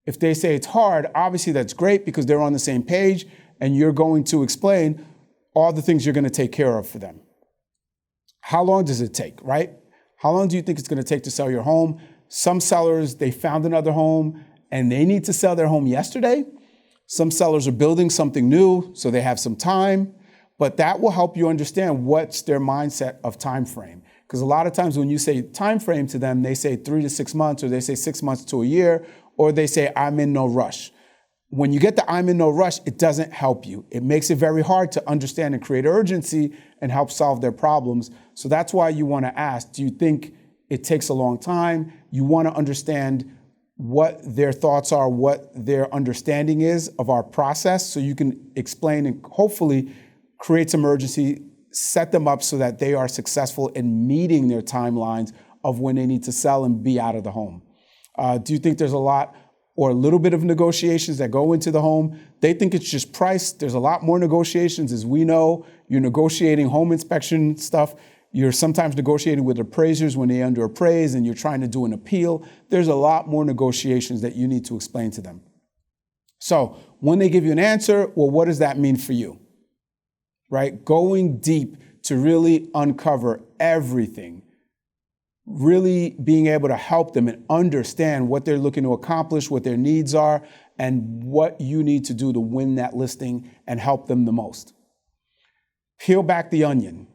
If they say it's hard, obviously that's great because they're on the same page and you're going to explain all the things you're going to take care of for them. How long does it take, right? How long do you think it's going to take to sell your home? Some sellers, they found another home and they need to sell their home yesterday. Some sellers are building something new, so they have some time. But that will help you understand what's their mindset of time frame. Because a lot of times when you say time frame to them, they say 3 to 6 months, or they say 6 months to a year, or they say, I'm in no rush. When you get the I'm in no rush, it doesn't help you. It makes it very hard to understand and create urgency and help solve their problems. So that's why you want to ask, do you think it takes a long time? You want to understand what their thoughts are, what their understanding is of our process, so you can explain and hopefully create some urgency, set them up so that they are successful in meeting their timelines of when they need to sell and be out of the home. Do you think there's a lot or a little bit of negotiations that go into the home? They think it's just price. There's a lot more negotiations. As we know, you're negotiating home inspection stuff. You're sometimes negotiating with appraisers when they underappraise and you're trying to do an appeal. There's a lot more negotiations that you need to explain to them. So when they give you an answer, well, what does that mean for you? Right? Going deep to really uncover everything, really being able to help them and understand what they're looking to accomplish, what their needs are, and what you need to do to win that listing and help them the most. Peel back the onion,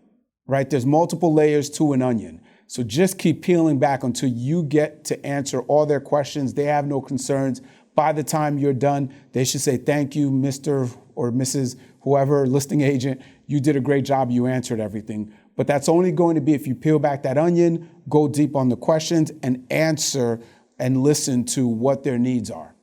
right? There's multiple layers to an onion. So just keep peeling back until you get to answer all their questions. They have no concerns. By the time you're done, they should say, thank you, Mr. or Mrs. whoever, listing agent. You did a great job. You answered everything. But that's only going to be if you peel back that onion, go deep on the questions, and answer and listen to what their needs are.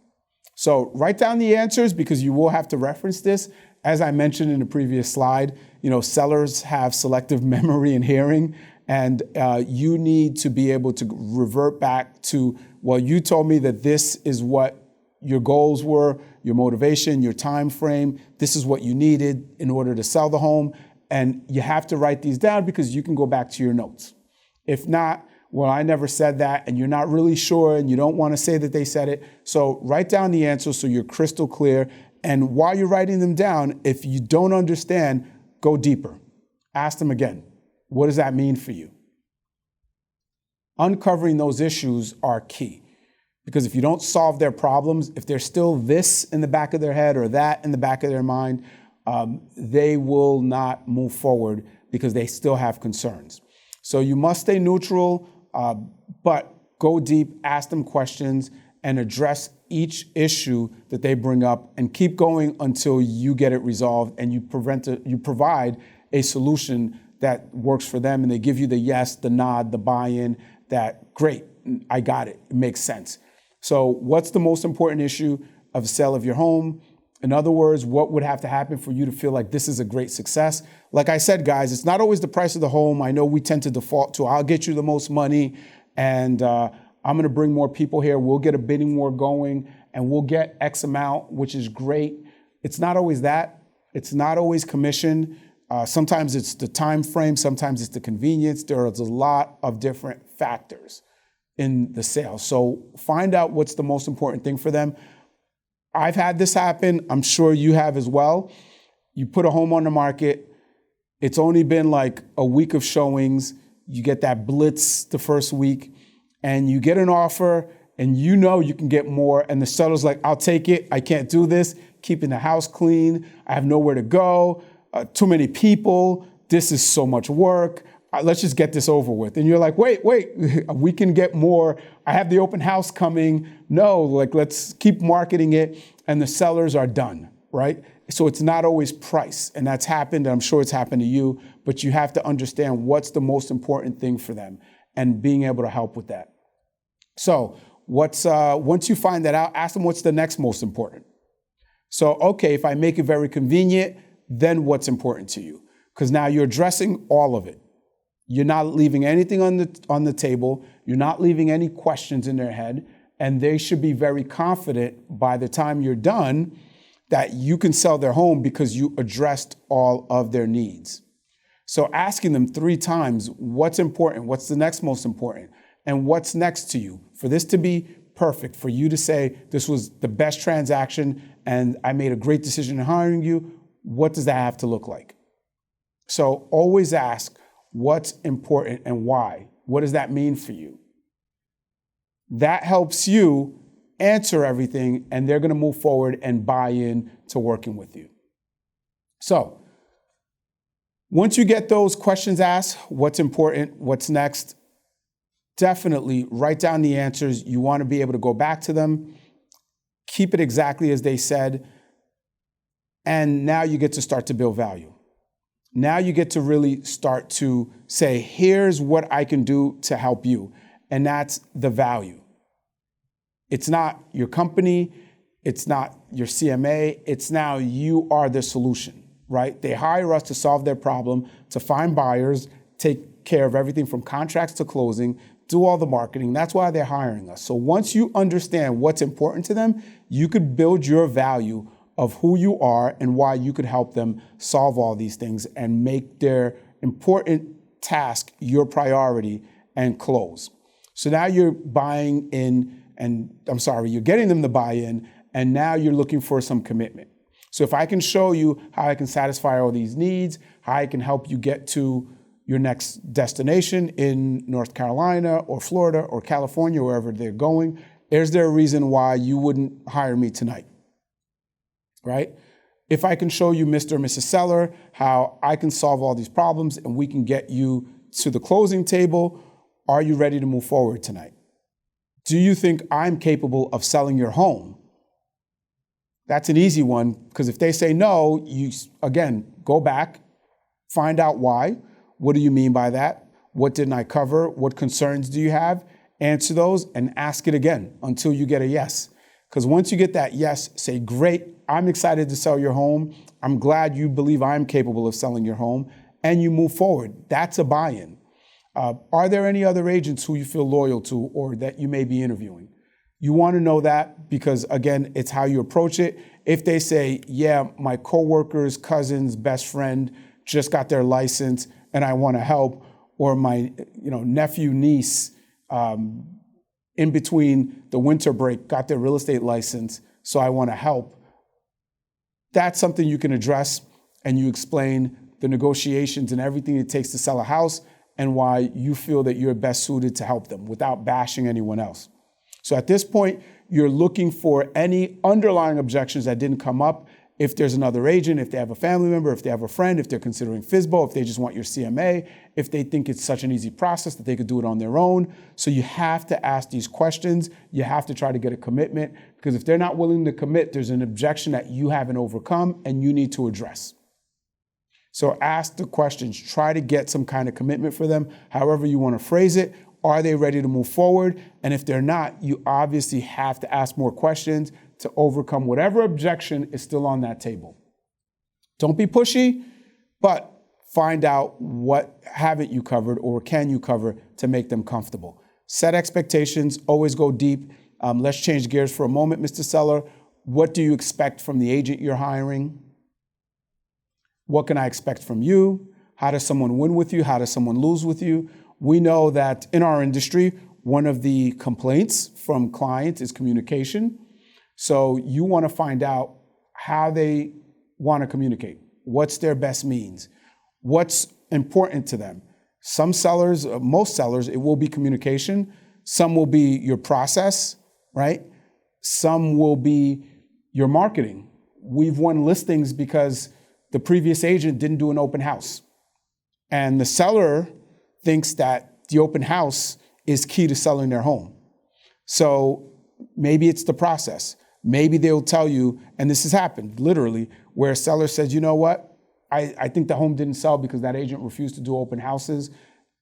So write down the answers because you will have to reference this. As I mentioned in the previous slide, sellers have selective memory and hearing, and you need to be able to revert back to, well, you told me that this is what your goals were, your motivation, your time frame. This is what you needed in order to sell the home. And you have to write these down because you can go back to your notes. If not, well, I never said that, and you're not really sure, and you don't want to say that they said it. So write down the answers so you're crystal clear. And while you're writing them down, if you don't understand, go deeper. Ask them again. What does that mean for you? Uncovering those issues are key. Because if you don't solve their problems, if there's still this in the back of their head or that in the back of their mind, they will not move forward because they still have concerns. So you must stay neutral, but go deep, ask them questions, and address each issue that they bring up, and keep going until you get it resolved and you provide a solution that works for them, and they give you the yes, the nod, the buy-in, that great, I got it, it makes sense. So what's the most important issue of the sale of your home? In other words, what would have to happen for you to feel like this is a great success? Like I said, guys, it's not always the price of the home. I know we tend to default to, I'll get you the most money, and I'm going to bring more people here. We'll get a bidding war going, and we'll get X amount, which is great. It's not always that. It's not always commission. Sometimes it's the time frame. Sometimes it's the convenience. There is a lot of different factors in the sale. So find out what's the most important thing for them. I've had this happen. I'm sure you have as well. You put a home on the market. It's only been like a week of showings. You get that blitz the first week, and you get an offer, and you know you can get more. And the seller's like, I'll take it. I can't do this. Keeping the house clean. I have nowhere to go. Too many people. This is so much work. Let's just get this over with. And you're like, wait, we can get more. I have the open house coming. No, let's keep marketing it. And the sellers are done, right? So it's not always price. And that's happened. I'm sure it's happened to you, but you have to understand what's the most important thing for them. and being able to help with that. So once you find that out, ask them what's the next most important. So, okay, if I make it very convenient, then what's important to you? Because now you're addressing all of it. You're not leaving anything on the table. You're not leaving any questions in their head. And they should be very confident by the time you're done that you can sell their home because you addressed all of their needs. So asking them 3 times, what's important? What's the next most important? And what's next to you? For this to be perfect, for you to say, this was the best transaction and I made a great decision in hiring you, what does that have to look like? So always ask what's important and why. What does that mean for you? That helps you answer everything, and they're going to move forward and buy in to working with you. So once you get those questions asked, what's important, what's next, definitely write down the answers. You want to be able to go back to them, keep it exactly as they said, and now you get to start to build value. Now you get to really start to say, here's what I can do to help you. And that's the value. It's not your company. It's not your CMA. It's now you are the solution, right? They hire us to solve their problem, to find buyers, take care of everything from contracts to closing, do all the marketing. That's why they're hiring us. So once you understand what's important to them, you could build your value of who you are and why you could help them solve all these things and make their important task your priority and close. So now you're buying in, you're getting them to buy in, and now you're looking for some commitment. So if I can show you how I can satisfy all these needs, how I can help you get to your next destination in North Carolina or Florida or California, wherever they're going, is there a reason why you wouldn't hire me tonight? Right? If I can show you, Mr. or Mrs. Seller, how I can solve all these problems and we can get you to the closing table, are you ready to move forward tonight? Do you think I'm capable of selling your home? That's an easy one, because if they say no, you, again, go back, find out why. What do you mean by that? What didn't I cover? What concerns do you have? Answer those and ask it again until you get a yes. Because once you get that yes, say, great, I'm excited to sell your home. I'm glad you believe I'm capable of selling your home, and you move forward. That's a buy-in. Are there any other agents who you feel loyal to or that you may be interviewing? You want to know that because, again, it's how you approach it. If they say, yeah, my coworker's cousin's best friend just got their license and I want to help, or my nephew, niece, in between the winter break got their real estate license, so I want to help. That's something you can address, and you explain the negotiations and everything it takes to sell a house and why you feel that you're best suited to help them without bashing anyone else. So at this point, you're looking for any underlying objections that didn't come up. If there's another agent, if they have a family member, if they have a friend, if they're considering FSBO, if they just want your CMA, if they think it's such an easy process that they could do it on their own. So you have to ask these questions. You have to try to get a commitment, because if they're not willing to commit, there's an objection that you haven't overcome and you need to address. So ask the questions. Try to get some kind of commitment for them, however you want to phrase it. Are they ready to move forward? And if they're not, you obviously have to ask more questions to overcome whatever objection is still on that table. Don't be pushy, but find out what haven't you covered or can you cover to make them comfortable. Set expectations, always go deep. Let's change gears for a moment, Mr. Seller. What do you expect from the agent you're hiring? What can I expect from you? How does someone win with you? How does someone lose with you? We know that in our industry, one of the complaints from clients is communication. So you want to find out how they want to communicate. What's their best means? What's important to them? Some sellers, most sellers, it will be communication. Some will be your process, right? Some will be your marketing. We've won listings because the previous agent didn't do an open house. And the seller thinks that the open house is key to selling their home. So maybe it's the process. Maybe they'll tell you, and this has happened literally, where a seller says, you know what? I think the home didn't sell because that agent refused to do open houses.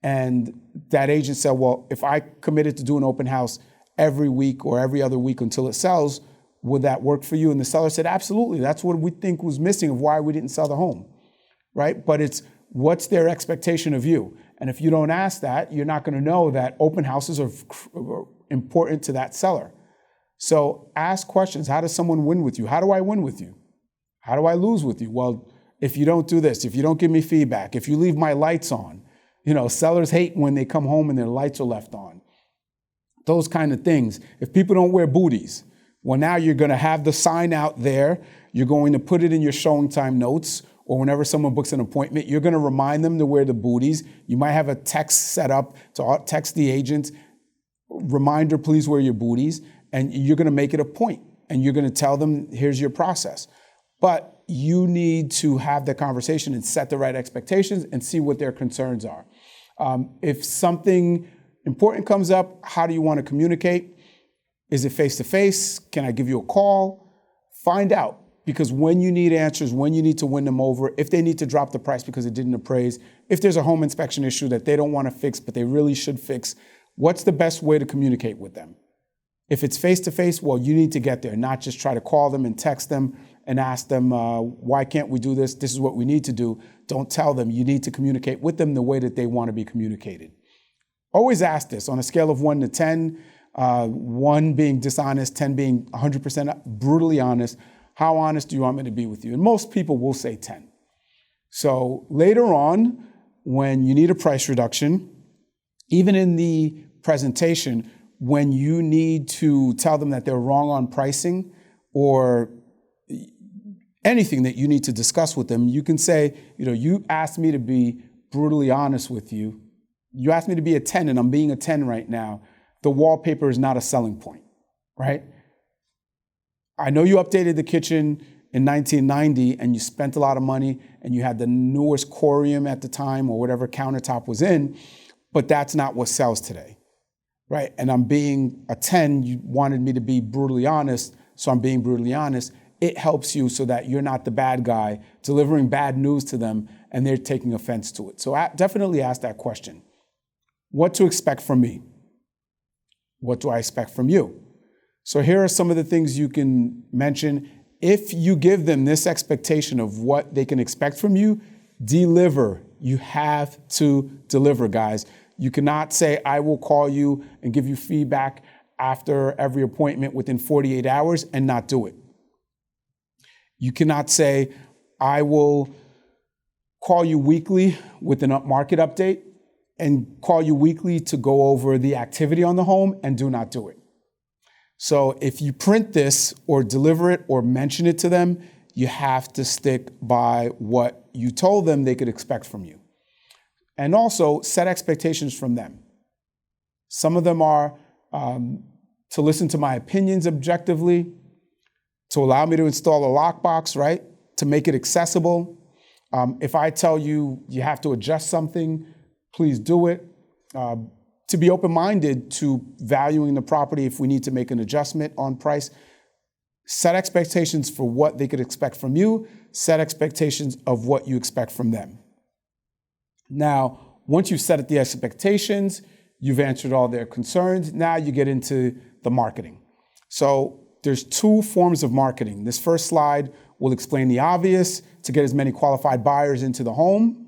And that agent said, well, if I committed to do an open house every week or every other week until it sells, would that work for you? And the seller said, absolutely. That's what we think was missing of why we didn't sell the home, right? But it's what's their expectation of you? And if you don't ask that, you're not going to know that open houses are important to that seller. So ask questions. How does someone win with you? How do I win with you? How do I lose with you? Well, if you don't do this, if you don't give me feedback, if you leave my lights on, sellers hate when they come home and their lights are left on. Those kind of things. If people don't wear booties, well, now you're going to have the sign out there. You're going to put it in your showing time notes, or whenever someone books an appointment, you're going to remind them to wear the booties. You might have a text set up to text the agent, reminder, please wear your booties. And you're going to make it a point, and you're going to tell them, here's your process. But you need to have the conversation and set the right expectations and see what their concerns are. If something important comes up, how do you want to communicate? Is it face-to-face? Can I give you a call? Find out, because when you need answers, when you need to win them over, if they need to drop the price because it didn't appraise, if there's a home inspection issue that they don't want to fix but they really should fix, what's the best way to communicate with them? If it's face-to-face, well, you need to get there, not just try to call them and text them and ask them, why can't we do this? This is what we need to do. Don't tell them. You need to communicate with them the way that they want to be communicated. Always ask this on a scale of 1 to 10, 1 being dishonest, 10 being 100% brutally honest. How honest do you want me to be with you? And most people will say 10. So later on, when you need a price reduction, even in the presentation, when you need to tell them that they're wrong on pricing or anything that you need to discuss with them, you can say, you asked me to be brutally honest with you. You asked me to be a 10 and I'm being a 10 right now. The wallpaper is not a selling point, right? I know you updated the kitchen in 1990 and you spent a lot of money and you had the newest Corium at the time or whatever countertop was in, but that's not what sells today. Right, and I'm being a 10, you wanted me to be brutally honest, so I'm being brutally honest. It helps you so that you're not the bad guy delivering bad news to them and they're taking offense to it. So definitely ask that question. What to expect from me? What do I expect from you? So here are some of the things you can mention. If you give them this expectation of what they can expect from you, deliver. You have to deliver, guys. You cannot say, I will call you and give you feedback after every appointment within 48 hours and not do it. You cannot say, I will call you weekly with a market update and call you weekly to go over the activity on the home and do not do it. So if you print this or deliver it or mention it to them, you have to stick by what you told them they could expect from you. And also set expectations from them. Some of them are to listen to my opinions objectively, to allow me to install a lockbox, right? To make it accessible. If I tell you you have to adjust something, please do it. To be open-minded to valuing the property if we need to make an adjustment on price. Set expectations for what they could expect from you. Set expectations of what you expect from them. Now, once you've set the expectations, you've answered all their concerns, now you get into the marketing. So there's 2 forms of marketing. This first slide will explain the obvious: to get as many qualified buyers into the home,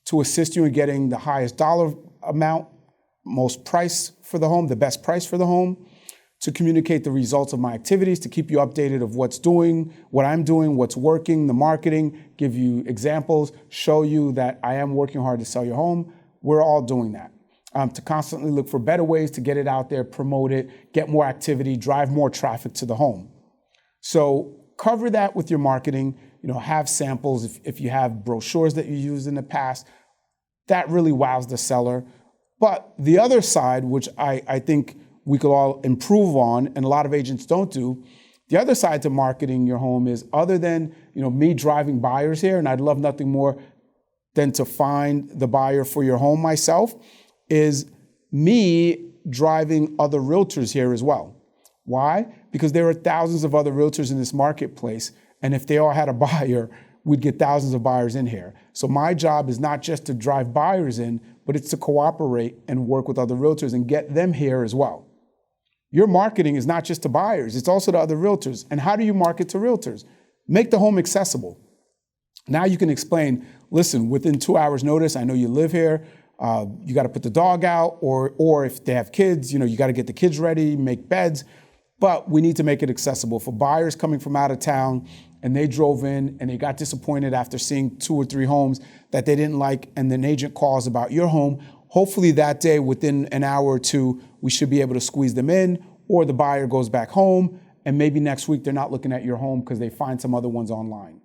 to assist you in getting the highest dollar amount, most price for the home, the best price for the home, to communicate the results of my activities, to keep you updated of what's doing, what I'm doing, what's working, the marketing, give you examples, show you that I am working hard to sell your home. We're all doing that. To constantly look for better ways to get it out there, promote it, get more activity, drive more traffic to the home. So cover that with your marketing, have samples. If you have brochures that you used in the past, that really wows the seller. But the other side, which I think we could all improve on, and a lot of agents don't do. The other side to marketing your home is, other than me driving buyers here, and I'd love nothing more than to find the buyer for your home myself, is me driving other realtors here as well. Why? Because there are thousands of other realtors in this marketplace, and if they all had a buyer, we'd get thousands of buyers in here. So my job is not just to drive buyers in, but it's to cooperate and work with other realtors and get them here as well. Your marketing is not just to buyers, it's also to other realtors. And how do you market to realtors? Make the home accessible. Now you can explain, listen, within 2 hours notice, I know you live here, you got to put the dog out, or if they have kids, you got to get the kids ready, make beds, but we need to make it accessible for buyers coming from out of town and they drove in and they got disappointed after seeing 2 or 3 homes that they didn't like, and an agent calls about your home. Hopefully that day, within an hour or two, we should be able to squeeze them in, or the buyer goes back home, and maybe next week they're not looking at your home because they find some other ones online.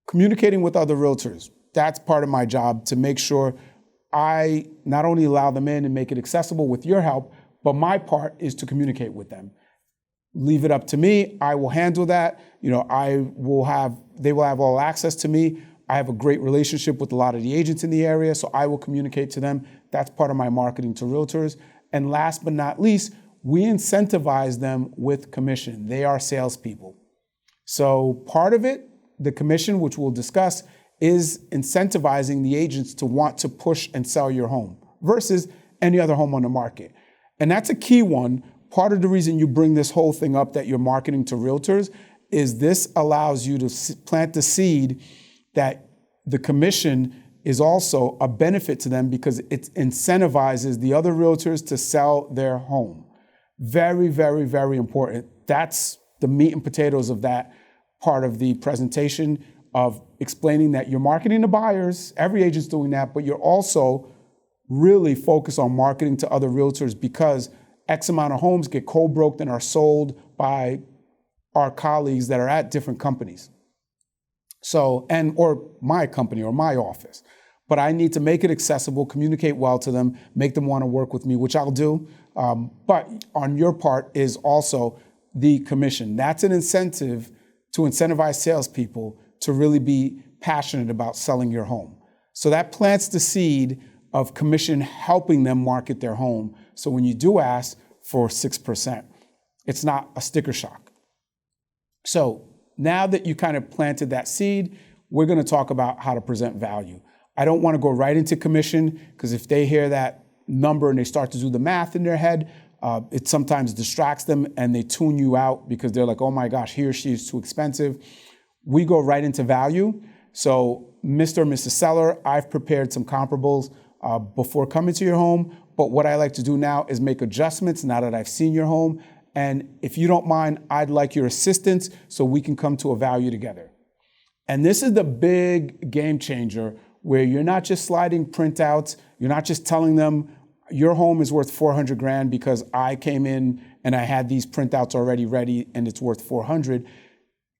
Communicating with other realtors, that's part of my job, to make sure I not only allow them in and make it accessible with your help, but my part is to communicate with them. Leave it up to me. I will handle that. They will have all access to me. I have a great relationship with a lot of the agents in the area, so I will communicate to them. That's part of my marketing to realtors. And last but not least, we incentivize them with commission. They are salespeople. So part of it, the commission, which we'll discuss, is incentivizing the agents to want to push and sell your home versus any other home on the market. And that's a key one. Part of the reason you bring this whole thing up, that you're marketing to realtors, is this allows you to plant the seed that the commission is also a benefit to them because it incentivizes the other realtors to sell their home. Very, very, very important. That's the meat and potatoes of that part of the presentation, of explaining that you're marketing to buyers. Every agent's doing that, but you're also really focused on marketing to other realtors because X amount of homes get co-broked and are sold by our colleagues that are at different companies. Or my company or my office. But I need to make it accessible, communicate well to them, make them want to work with me, which I'll do. But on your part is also the commission. That's an incentive to incentivize salespeople to really be passionate about selling your home. So that plants the seed of commission helping them market their home. So when you do ask for 6%, it's not a sticker shock. So now that you kind of planted that seed, we're going to talk about how to present value. I don't want to go right into commission because if they hear that number and they start to do the math in their head, it sometimes distracts them and they tune you out because they're like, oh my gosh, he or she is too expensive. We go right into value. So Mr. or Mrs. Seller, I've prepared some comparables before coming to your home. But what I like to do now is make adjustments now that I've seen your home. And if you don't mind, I'd like your assistance so we can come to a value together. And this is the big game changer where you're not just sliding printouts. You're not just telling them your home is worth 400 grand because I came in and I had these printouts already ready and it's worth 400.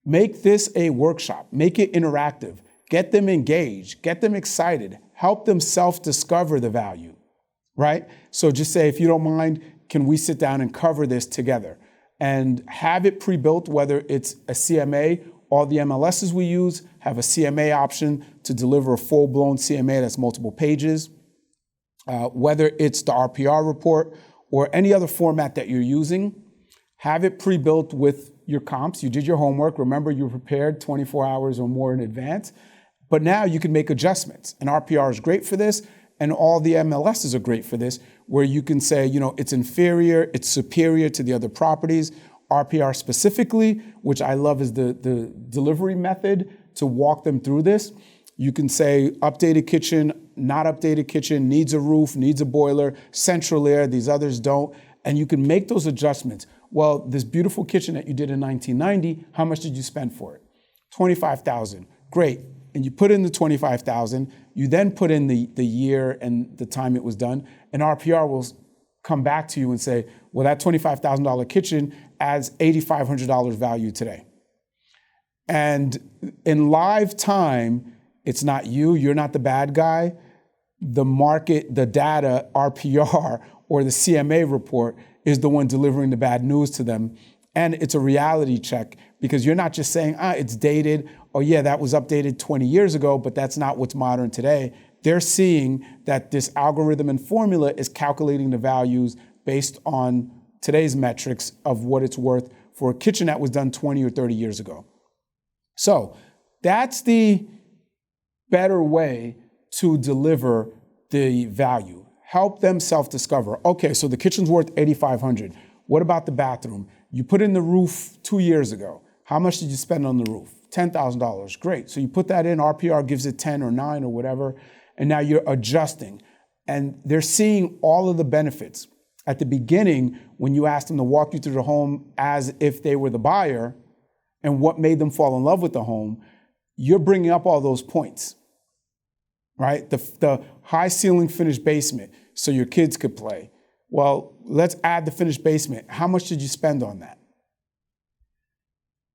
Make this a workshop. Make it interactive. Get them engaged. Get them excited. Help them self-discover the value, right? So just say, if you don't mind, can we sit down and cover this together? And have it pre-built, whether it's a CMA. All the MLSs we use have a CMA option to deliver a full-blown CMA that's multiple pages. Whether it's the RPR report or any other format that you're using, have it pre-built with your comps. You did your homework. Remember, you were prepared 24 hours or more in advance. But now you can make adjustments. And RPR is great for this. And all the MLSs are great for this, where you can say, it's inferior, it's superior to the other properties. RPR specifically, which I love, is the delivery method to walk them through this. You can say updated kitchen, not updated kitchen, needs a roof, needs a boiler, central air, these others don't. And you can make those adjustments. Well, this beautiful kitchen that you did in 1990, how much did you spend for it? $25,000. Great. And you put in the $25,000. You then put in the year and the time it was done. And RPR will come back to you and say, well, that $25,000 kitchen adds $8,500 value today. And in live time, it's not you. You're not the bad guy. The market, the data, RPR, or the CMA report is the one delivering the bad news to them. And it's a reality check because you're not just saying, it's dated. Oh yeah, that was updated 20 years ago, but that's not what's modern today. They're seeing that this algorithm and formula is calculating the values based on today's metrics of what it's worth for a kitchen that was done 20 or 30 years ago. So that's the better way to deliver the value. Help them self-discover. Okay, so the kitchen's worth $8,500. What about the bathroom? You put in the roof 2 years ago. How much did you spend on the roof? $10,000. Great. So you put that in, RPR gives it 10 or 9 or whatever, and now you're adjusting. And they're seeing all of the benefits. At the beginning, when you asked them to walk you through the home as if they were the buyer and what made them fall in love with the home, you're bringing up all those points, right? The high ceiling finished basement so your kids could play. Well, let's add the finished basement. How much did you spend on that?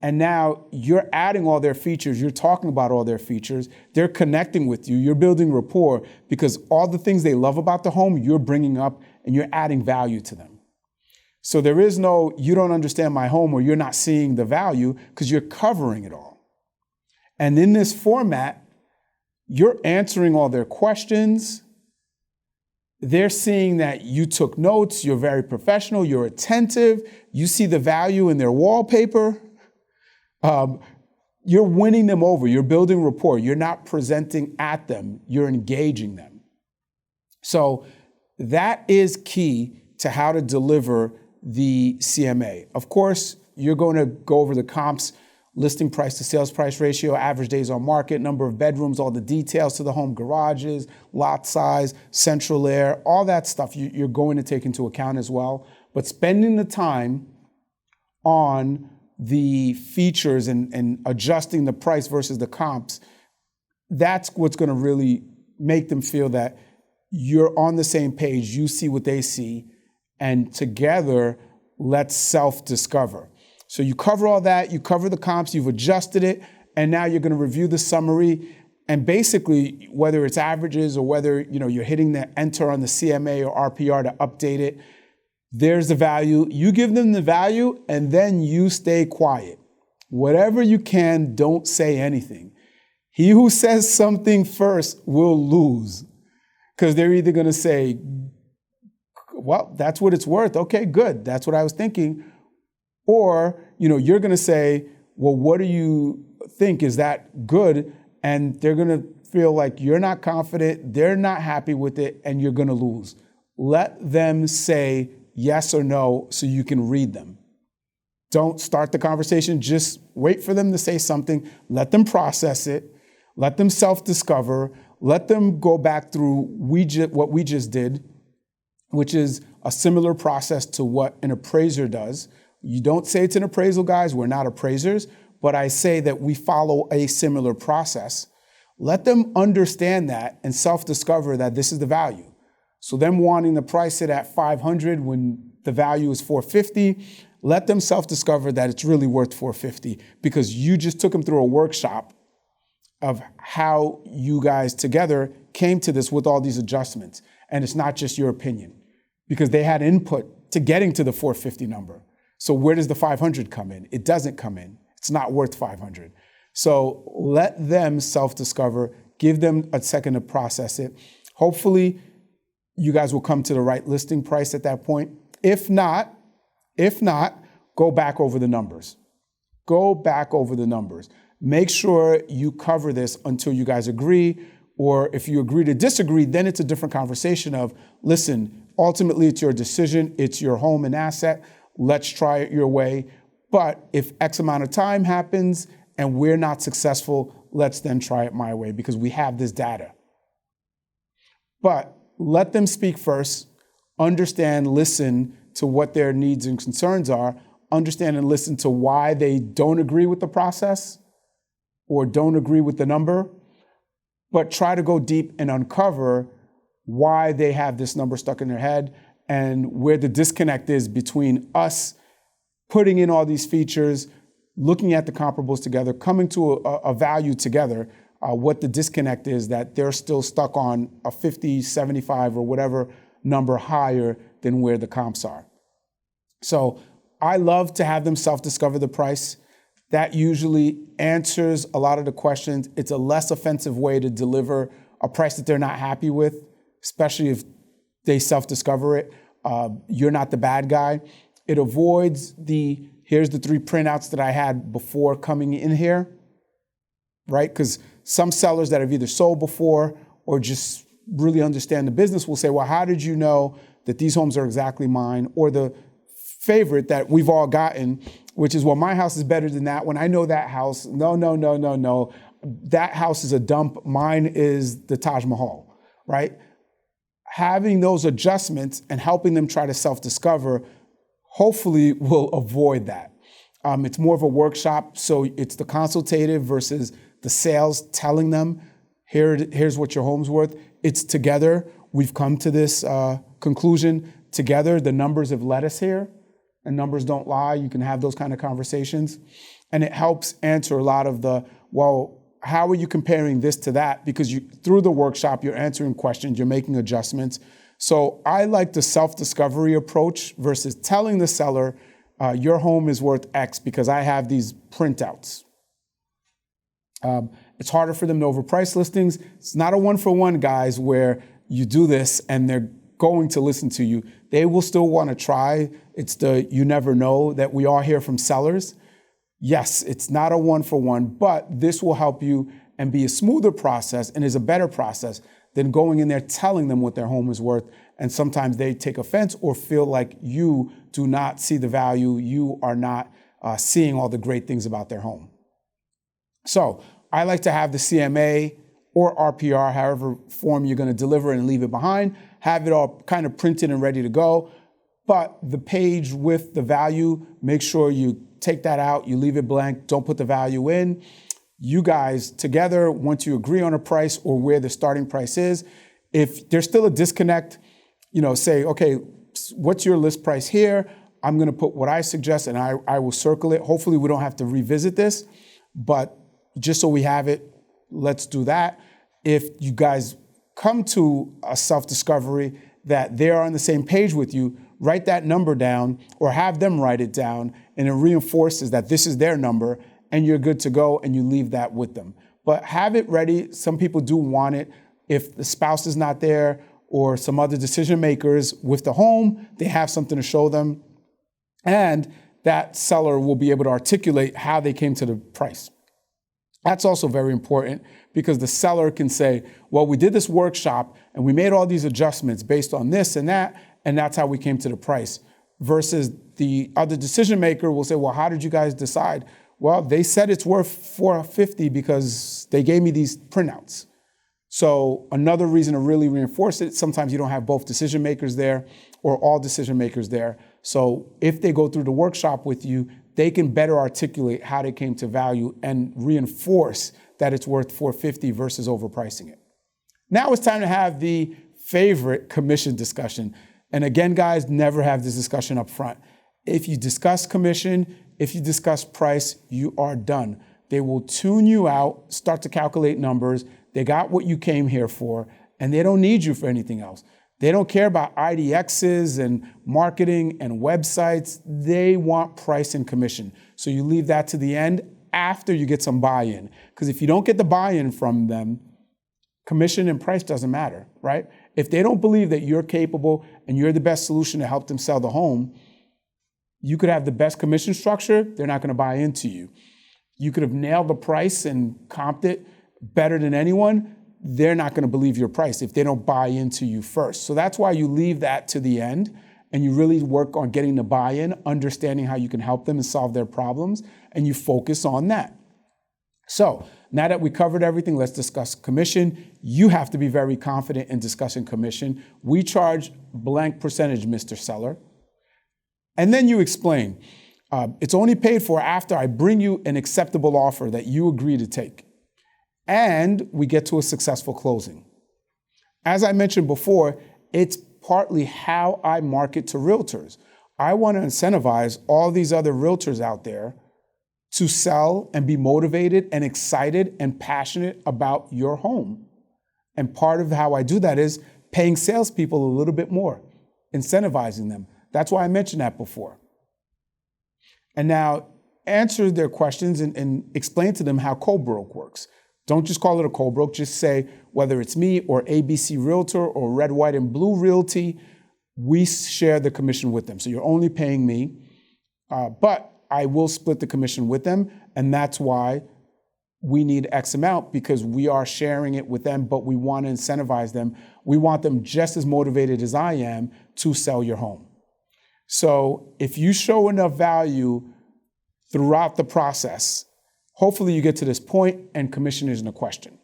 And now you're adding all their features. You're talking about all their features. They're connecting with you. You're building rapport because all the things they love about the home, you're bringing up and you're adding value to them. So there is no, you don't understand my home or you're not seeing the value because you're covering it all. And in this format, you're answering all their questions. They're seeing that you took notes, you're very professional, you're attentive, you see the value in their wallpaper. You're winning them over, you're building rapport, you're not presenting at them, you're engaging them. So that is key to how to deliver the CMA. Of course, you're going to go over the comps, listing price to sales price ratio, average days on market, number of bedrooms, all the details to the home, garages, lot size, central air, all that stuff you're going to take into account as well. But spending the time on the features and adjusting the price versus the comps, that's what's going to really make them feel that you're on the same page, you see what they see, and together, let's self-discover. So you cover all that, you cover the comps, you've adjusted it, and now you're going to review the summary. And basically, whether it's averages or whether you're hitting the enter on the CMA or RPR to update it, there's the value. You give them the value, and then you stay quiet. Whatever you can, don't say anything. He who says something first will lose, because they're either going to say, well, that's what it's worth. Okay, good. That's what I was thinking. Or, you're going to say, well, what do you think? Is that good? And they're going to feel like you're not confident, they're not happy with it, and you're going to lose. Let them say yes or no so you can read them. Don't start the conversation. Just wait for them to say something. Let them process it. Let them self-discover. Let them go back through what we just did, which is a similar process to what an appraiser does. You don't say it's an appraisal, guys. We're not appraisers, but I say that we follow a similar process. Let them understand that and self-discover that this is the value. So them wanting to price it at $500 when the value is $450, let them self-discover that it's really worth $450 because you just took them through a workshop of how you guys together came to this with all these adjustments. And it's not just your opinion because they had input to getting to the $450 number. So where does the $500 come in? It doesn't come in. It's not worth $500. So let them self-discover, give them a second to process it. Hopefully, you guys will come to the right listing price at that point. If not, go back over the numbers. Go back over the numbers. Make sure you cover this until you guys agree, or if you agree to disagree, then it's a different conversation of, listen, ultimately it's your decision, it's your home and asset, let's try it your way. But if X amount of time happens and we're not successful, let's then try it my way because we have this data. But let them speak first, understand, listen to what their needs and concerns are, understand and listen to why they don't agree with the process or don't agree with the number, but try to go deep and uncover why they have this number stuck in their head and where the disconnect is between us putting in all these features, looking at the comparables together, coming to a value together, what the disconnect is that they're still stuck on a 50, 75 or whatever number higher than where the comps are. So I love to have them self-discover the price. That usually answers a lot of the questions. It's a less offensive way to deliver a price that they're not happy with, especially if they self-discover it. You're not the bad guy. It avoids here's the 3 printouts that I had before coming in here, right? Because some sellers that have either sold before or just really understand the business will say, well, how did you know that these homes are exactly mine? Or the favorite that we've all gotten, which is, well, my house is better than that one. I know that house. No, no, no, no, no. That house is a dump. Mine is the Taj Mahal, right? Having those adjustments and helping them try to self-discover hopefully will avoid that. It's more of a workshop, so it's the consultative versus the sales telling them, here's what your home's worth. It's together. We've come to this conclusion together. The numbers have led us here, and numbers don't lie. You can have those kind of conversations. And it helps answer a lot of the, well, how are you comparing this to that? Because through the workshop, you're answering questions, you're making adjustments. So I like the self-discovery approach versus telling the seller, your home is worth X because I have these printouts. It's harder for them to overprice listings. It's not a one-for-one, guys, where you do this and they're going to listen to you. They will still want to try. It's the you never know that we all hear from sellers. Yes, it's not a one-for-one, but this will help you and be a smoother process and is a better process than going in there telling them what their home is worth. And sometimes they take offense or feel like you do not see the value. You are not seeing all the great things about their home. So I like to have the CMA or RPR, however form you're going to deliver and leave it behind, have it all kind of printed and ready to go. But the page with the value, make sure you take that out, you leave it blank, don't put the value in. You guys together, once you agree on a price or where the starting price is, if there's still a disconnect, say, okay, what's your list price here? I'm going to put what I suggest and I will circle it. Hopefully we don't have to revisit this, but just so we have it, let's do that. If you guys come to a self-discovery that they're on the same page with you, write that number down or have them write it down, and it reinforces that this is their number and you're good to go, and you leave that with them. But have it ready. Some people do want it. If the spouse is not there or some other decision makers with the home, they have something to show them. And that seller will be able to articulate how they came to the price. That's also very important because the seller can say, well, we did this workshop and we made all these adjustments based on this and that's how we came to the price. Versus the other decision maker will say, well, how did you guys decide? Well, they said it's worth $450 because they gave me these printouts. So another reason to really reinforce it, sometimes you don't have both decision makers there or all decision makers there. So if they go through the workshop with you, they can better articulate how they came to value and reinforce that it's worth $450 versus overpricing it. Now it's time to have the favorite commission discussion. And again, guys, never have this discussion up front. If you discuss commission, if you discuss price, you are done. They will tune you out, start to calculate numbers. They got what you came here for, and they don't need you for anything else. They don't care about IDXs and marketing and websites. They want price and commission. So you leave that to the end after you get some buy-in. Because if you don't get the buy-in from them, commission and price doesn't matter, right? If they don't believe that you're capable and you're the best solution to help them sell the home, you could have the best commission structure, they're not going to buy into you. You could have nailed the price and comped it better than anyone, they're not going to believe your price if they don't buy into you first. So that's why you leave that to the end and you really work on getting the buy-in, understanding how you can help them and solve their problems, and you focus on that. So now that we covered everything, let's discuss commission. You have to be very confident in discussing commission. We charge blank percentage, Mr. Seller. And then you explain, it's only paid for after I bring you an acceptable offer that you agree to take. And we get to a successful closing. As I mentioned before, it's partly how I market to realtors. I want to incentivize all these other realtors out there to sell and be motivated and excited and passionate about your home. And part of how I do that is paying salespeople a little bit more, incentivizing them. That's why I mentioned that before. And now answer their questions and explain to them how co-broke works. Don't just call it a co-broke, just say whether it's me or ABC Realtor or Red, White, and Blue Realty, we share the commission with them. So you're only paying me, but I will split the commission with them, and that's why we need X amount because we are sharing it with them, but we want to incentivize them. We want them just as motivated as I am to sell your home. So if you show enough value throughout the process, hopefully you get to this point and commission isn't a question.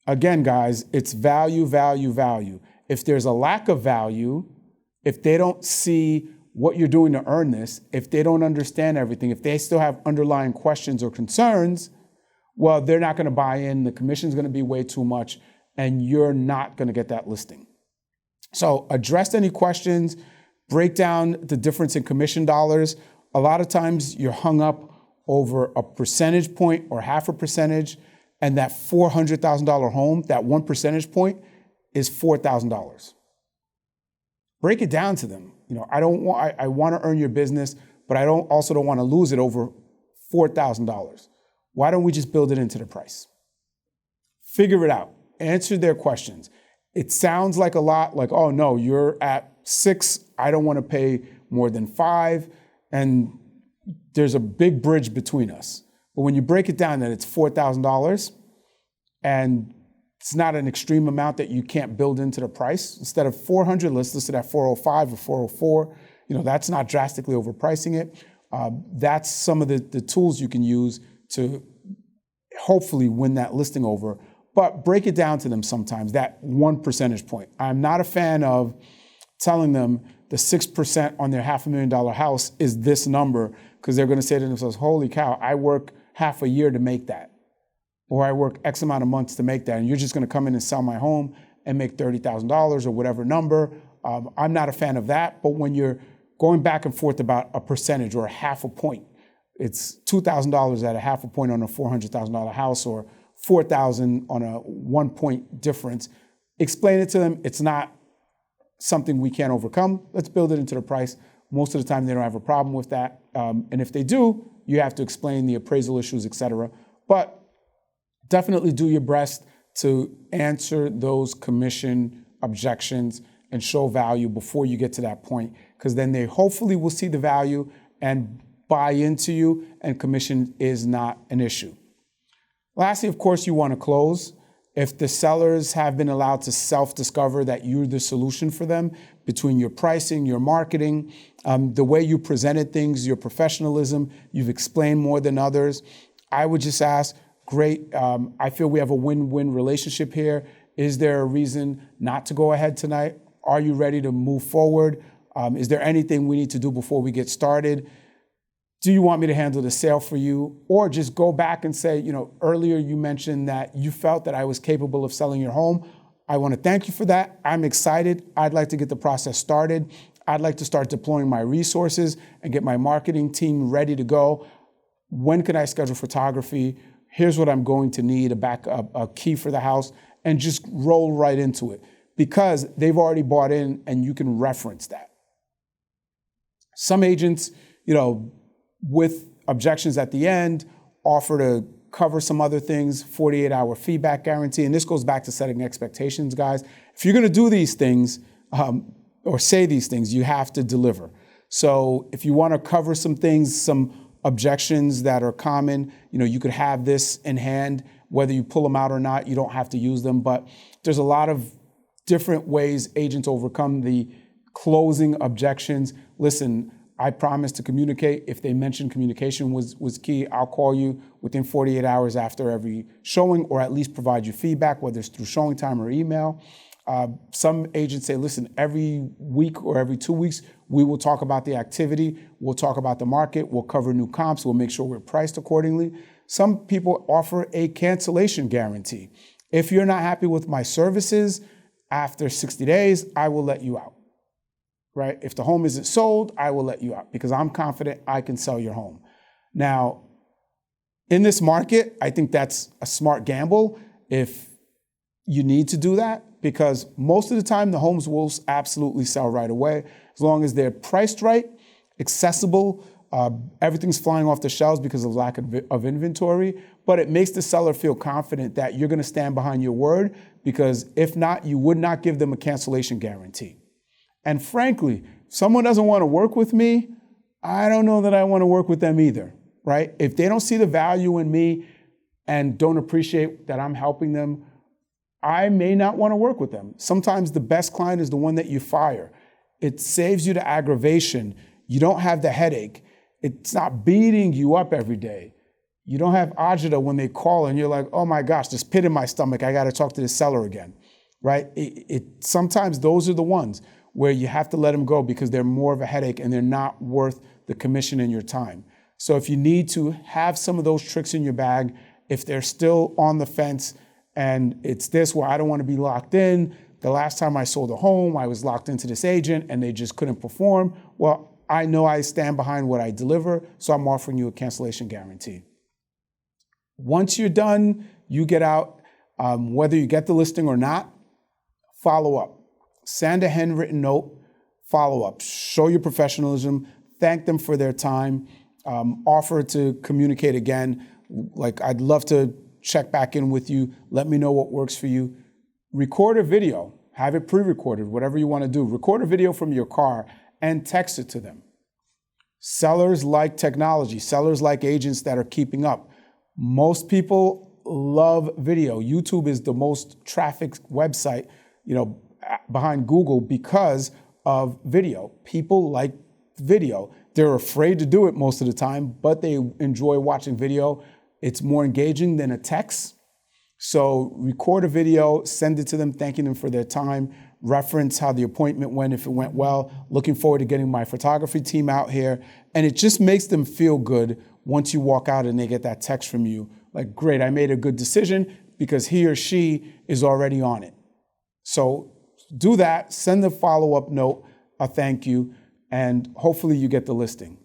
Again, guys, it's value, value, value. If there's a lack of value, if they don't see what you're doing to earn this, if they don't understand everything, if they still have underlying questions or concerns, well, they're not going to buy in. The commission's going to be way too much, and you're not going to get that listing. So address any questions, break down the difference in commission dollars. A lot of times you're hung up over a percentage point or half a percentage, and that $400,000 home, that 1 percentage point is $4,000. Break it down to them. I want to earn your business, but I also don't want to lose it over $4,000. Why don't we just build it into the price? Figure it out. Answer their questions. It sounds like a lot, like, oh no, you're at 6, I don't want to pay more than 5, and there's a big bridge between us. But when you break it down that it's $4,000, and it's not an extreme amount that you can't build into the price. Instead of 400, let's list it at 405 or 404. That's not drastically overpricing it. That's some of the tools you can use to hopefully win that listing over. But break it down to them sometimes, that 1 percentage point. I'm not a fan of telling them the 6% on their $500,000 house is this number, because they're going to say to themselves, holy cow, I work half a year to make that. Or I work X amount of months to make that, and you're just going to come in and sell my home and make $30,000 or whatever number. I'm not a fan of that. But when you're going back and forth about a percentage or a half a point, it's $2,000 at a half a point on a $400,000 house, or $4,000 on a 1 point difference. Explain it to them. It's not something we can't overcome. Let's build it into the price. Most of the time, they don't have a problem with that. And if they do, you have to explain the appraisal issues, et cetera. But definitely do your best to answer those commission objections and show value before you get to that point, because then they hopefully will see the value and buy into you, and commission is not an issue. Lastly, of course, you want to close. If the sellers have been allowed to self-discover that you're the solution for them between your pricing, your marketing, the way you presented things, your professionalism, you've explained more than others, I would just ask, great, I feel we have a win-win relationship here. Is there a reason not to go ahead tonight? Are you ready to move forward? Is there anything we need to do before we get started? Do you want me to handle the sale for you? Or just go back and say, earlier you mentioned that you felt that I was capable of selling your home. I want to thank you for that. I'm excited. I'd like to get the process started. I'd like to start deploying my resources and get my marketing team ready to go. When can I schedule photography? Here's what I'm going to need, a key for the house, and just roll right into it, because they've already bought in and you can reference that. Some agents, with objections at the end, offer to cover some other things, 48-hour feedback guarantee. And this goes back to setting expectations, guys. If you're going to do these things or say these things, you have to deliver. So if you want to cover some things, some objections that are common, you could have this in hand. Whether you pull them out or not, you don't have to use them. But there's a lot of different ways agents overcome the closing objections. Listen, I promise to communicate. If they mention communication was key, I'll call you within 48 hours after every showing, or at least provide you feedback, whether it's through showing time or email. Some agents say, listen, every week or every 2 weeks, we will talk about the activity. We'll talk about the market. We'll cover new comps. We'll make sure we're priced accordingly. Some people offer a cancellation guarantee. If you're not happy with my services, after 60 days, I will let you out. Right? If the home isn't sold, I will let you out, because I'm confident I can sell your home. Now, in this market, I think that's a smart gamble if you need to do that, because most of the time the homes will absolutely sell right away, as long as they're priced right, accessible, everything's flying off the shelves because of lack of inventory, but it makes the seller feel confident that you're going to stand behind your word, because if not, you would not give them a cancellation guarantee. And frankly, if someone doesn't want to work with me, I don't know that I want to work with them either. right? If they don't see the value in me and don't appreciate that I'm helping them, I may not want to work with them. Sometimes the best client is the one that you fire. It saves you the aggravation. You don't have the headache. It's not beating you up every day. You don't have agita when they call and you're like, oh my gosh, this pit in my stomach, I got to talk to the seller again, right? Sometimes those are the ones where you have to let them go because they're more of a headache and they're not worth the commission in your time. So if you need to have some of those tricks in your bag, if they're still on the fence and it's this where I don't want to be locked in, the last time I sold a home, I was locked into this agent and they just couldn't perform. Well, I know I stand behind what I deliver, so I'm offering you a cancellation guarantee. Once you're done, you get out, whether you get the listing or not, follow up. Send a handwritten note, follow up. Show your professionalism, thank them for their time, offer to communicate again. Like, I'd love to check back in with you, let me know what works for you. Record a video, have it pre-recorded, whatever you want to do. Record a video from your car and text it to them. Sellers like technology. Sellers like agents that are keeping up. Most people love video. YouTube is the most trafficked website, behind Google because of video. People like video. They're afraid to do it most of the time, but they enjoy watching video. It's more engaging than a text. So record a video, send it to them, thanking them for their time, reference how the appointment went, if it went well, looking forward to getting my photography team out here. And it just makes them feel good once you walk out and they get that text from you, like, great, I made a good decision because he or she is already on it. So do that, send a follow-up note, a thank you, and hopefully you get the listing.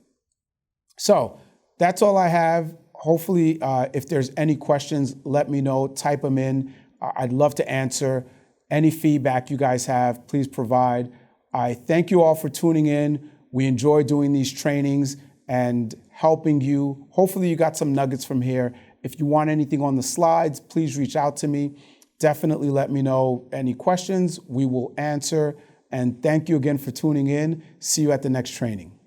So that's all I have. Hopefully, if there's any questions, let me know, type them in. I'd love to answer. Any feedback you guys have, please provide. I thank you all for tuning in. We enjoy doing these trainings and helping you. Hopefully you got some nuggets from here. If you want anything on the slides, please reach out to me. Definitely let me know any questions. We will answer. And thank you again for tuning in. See you at the next training.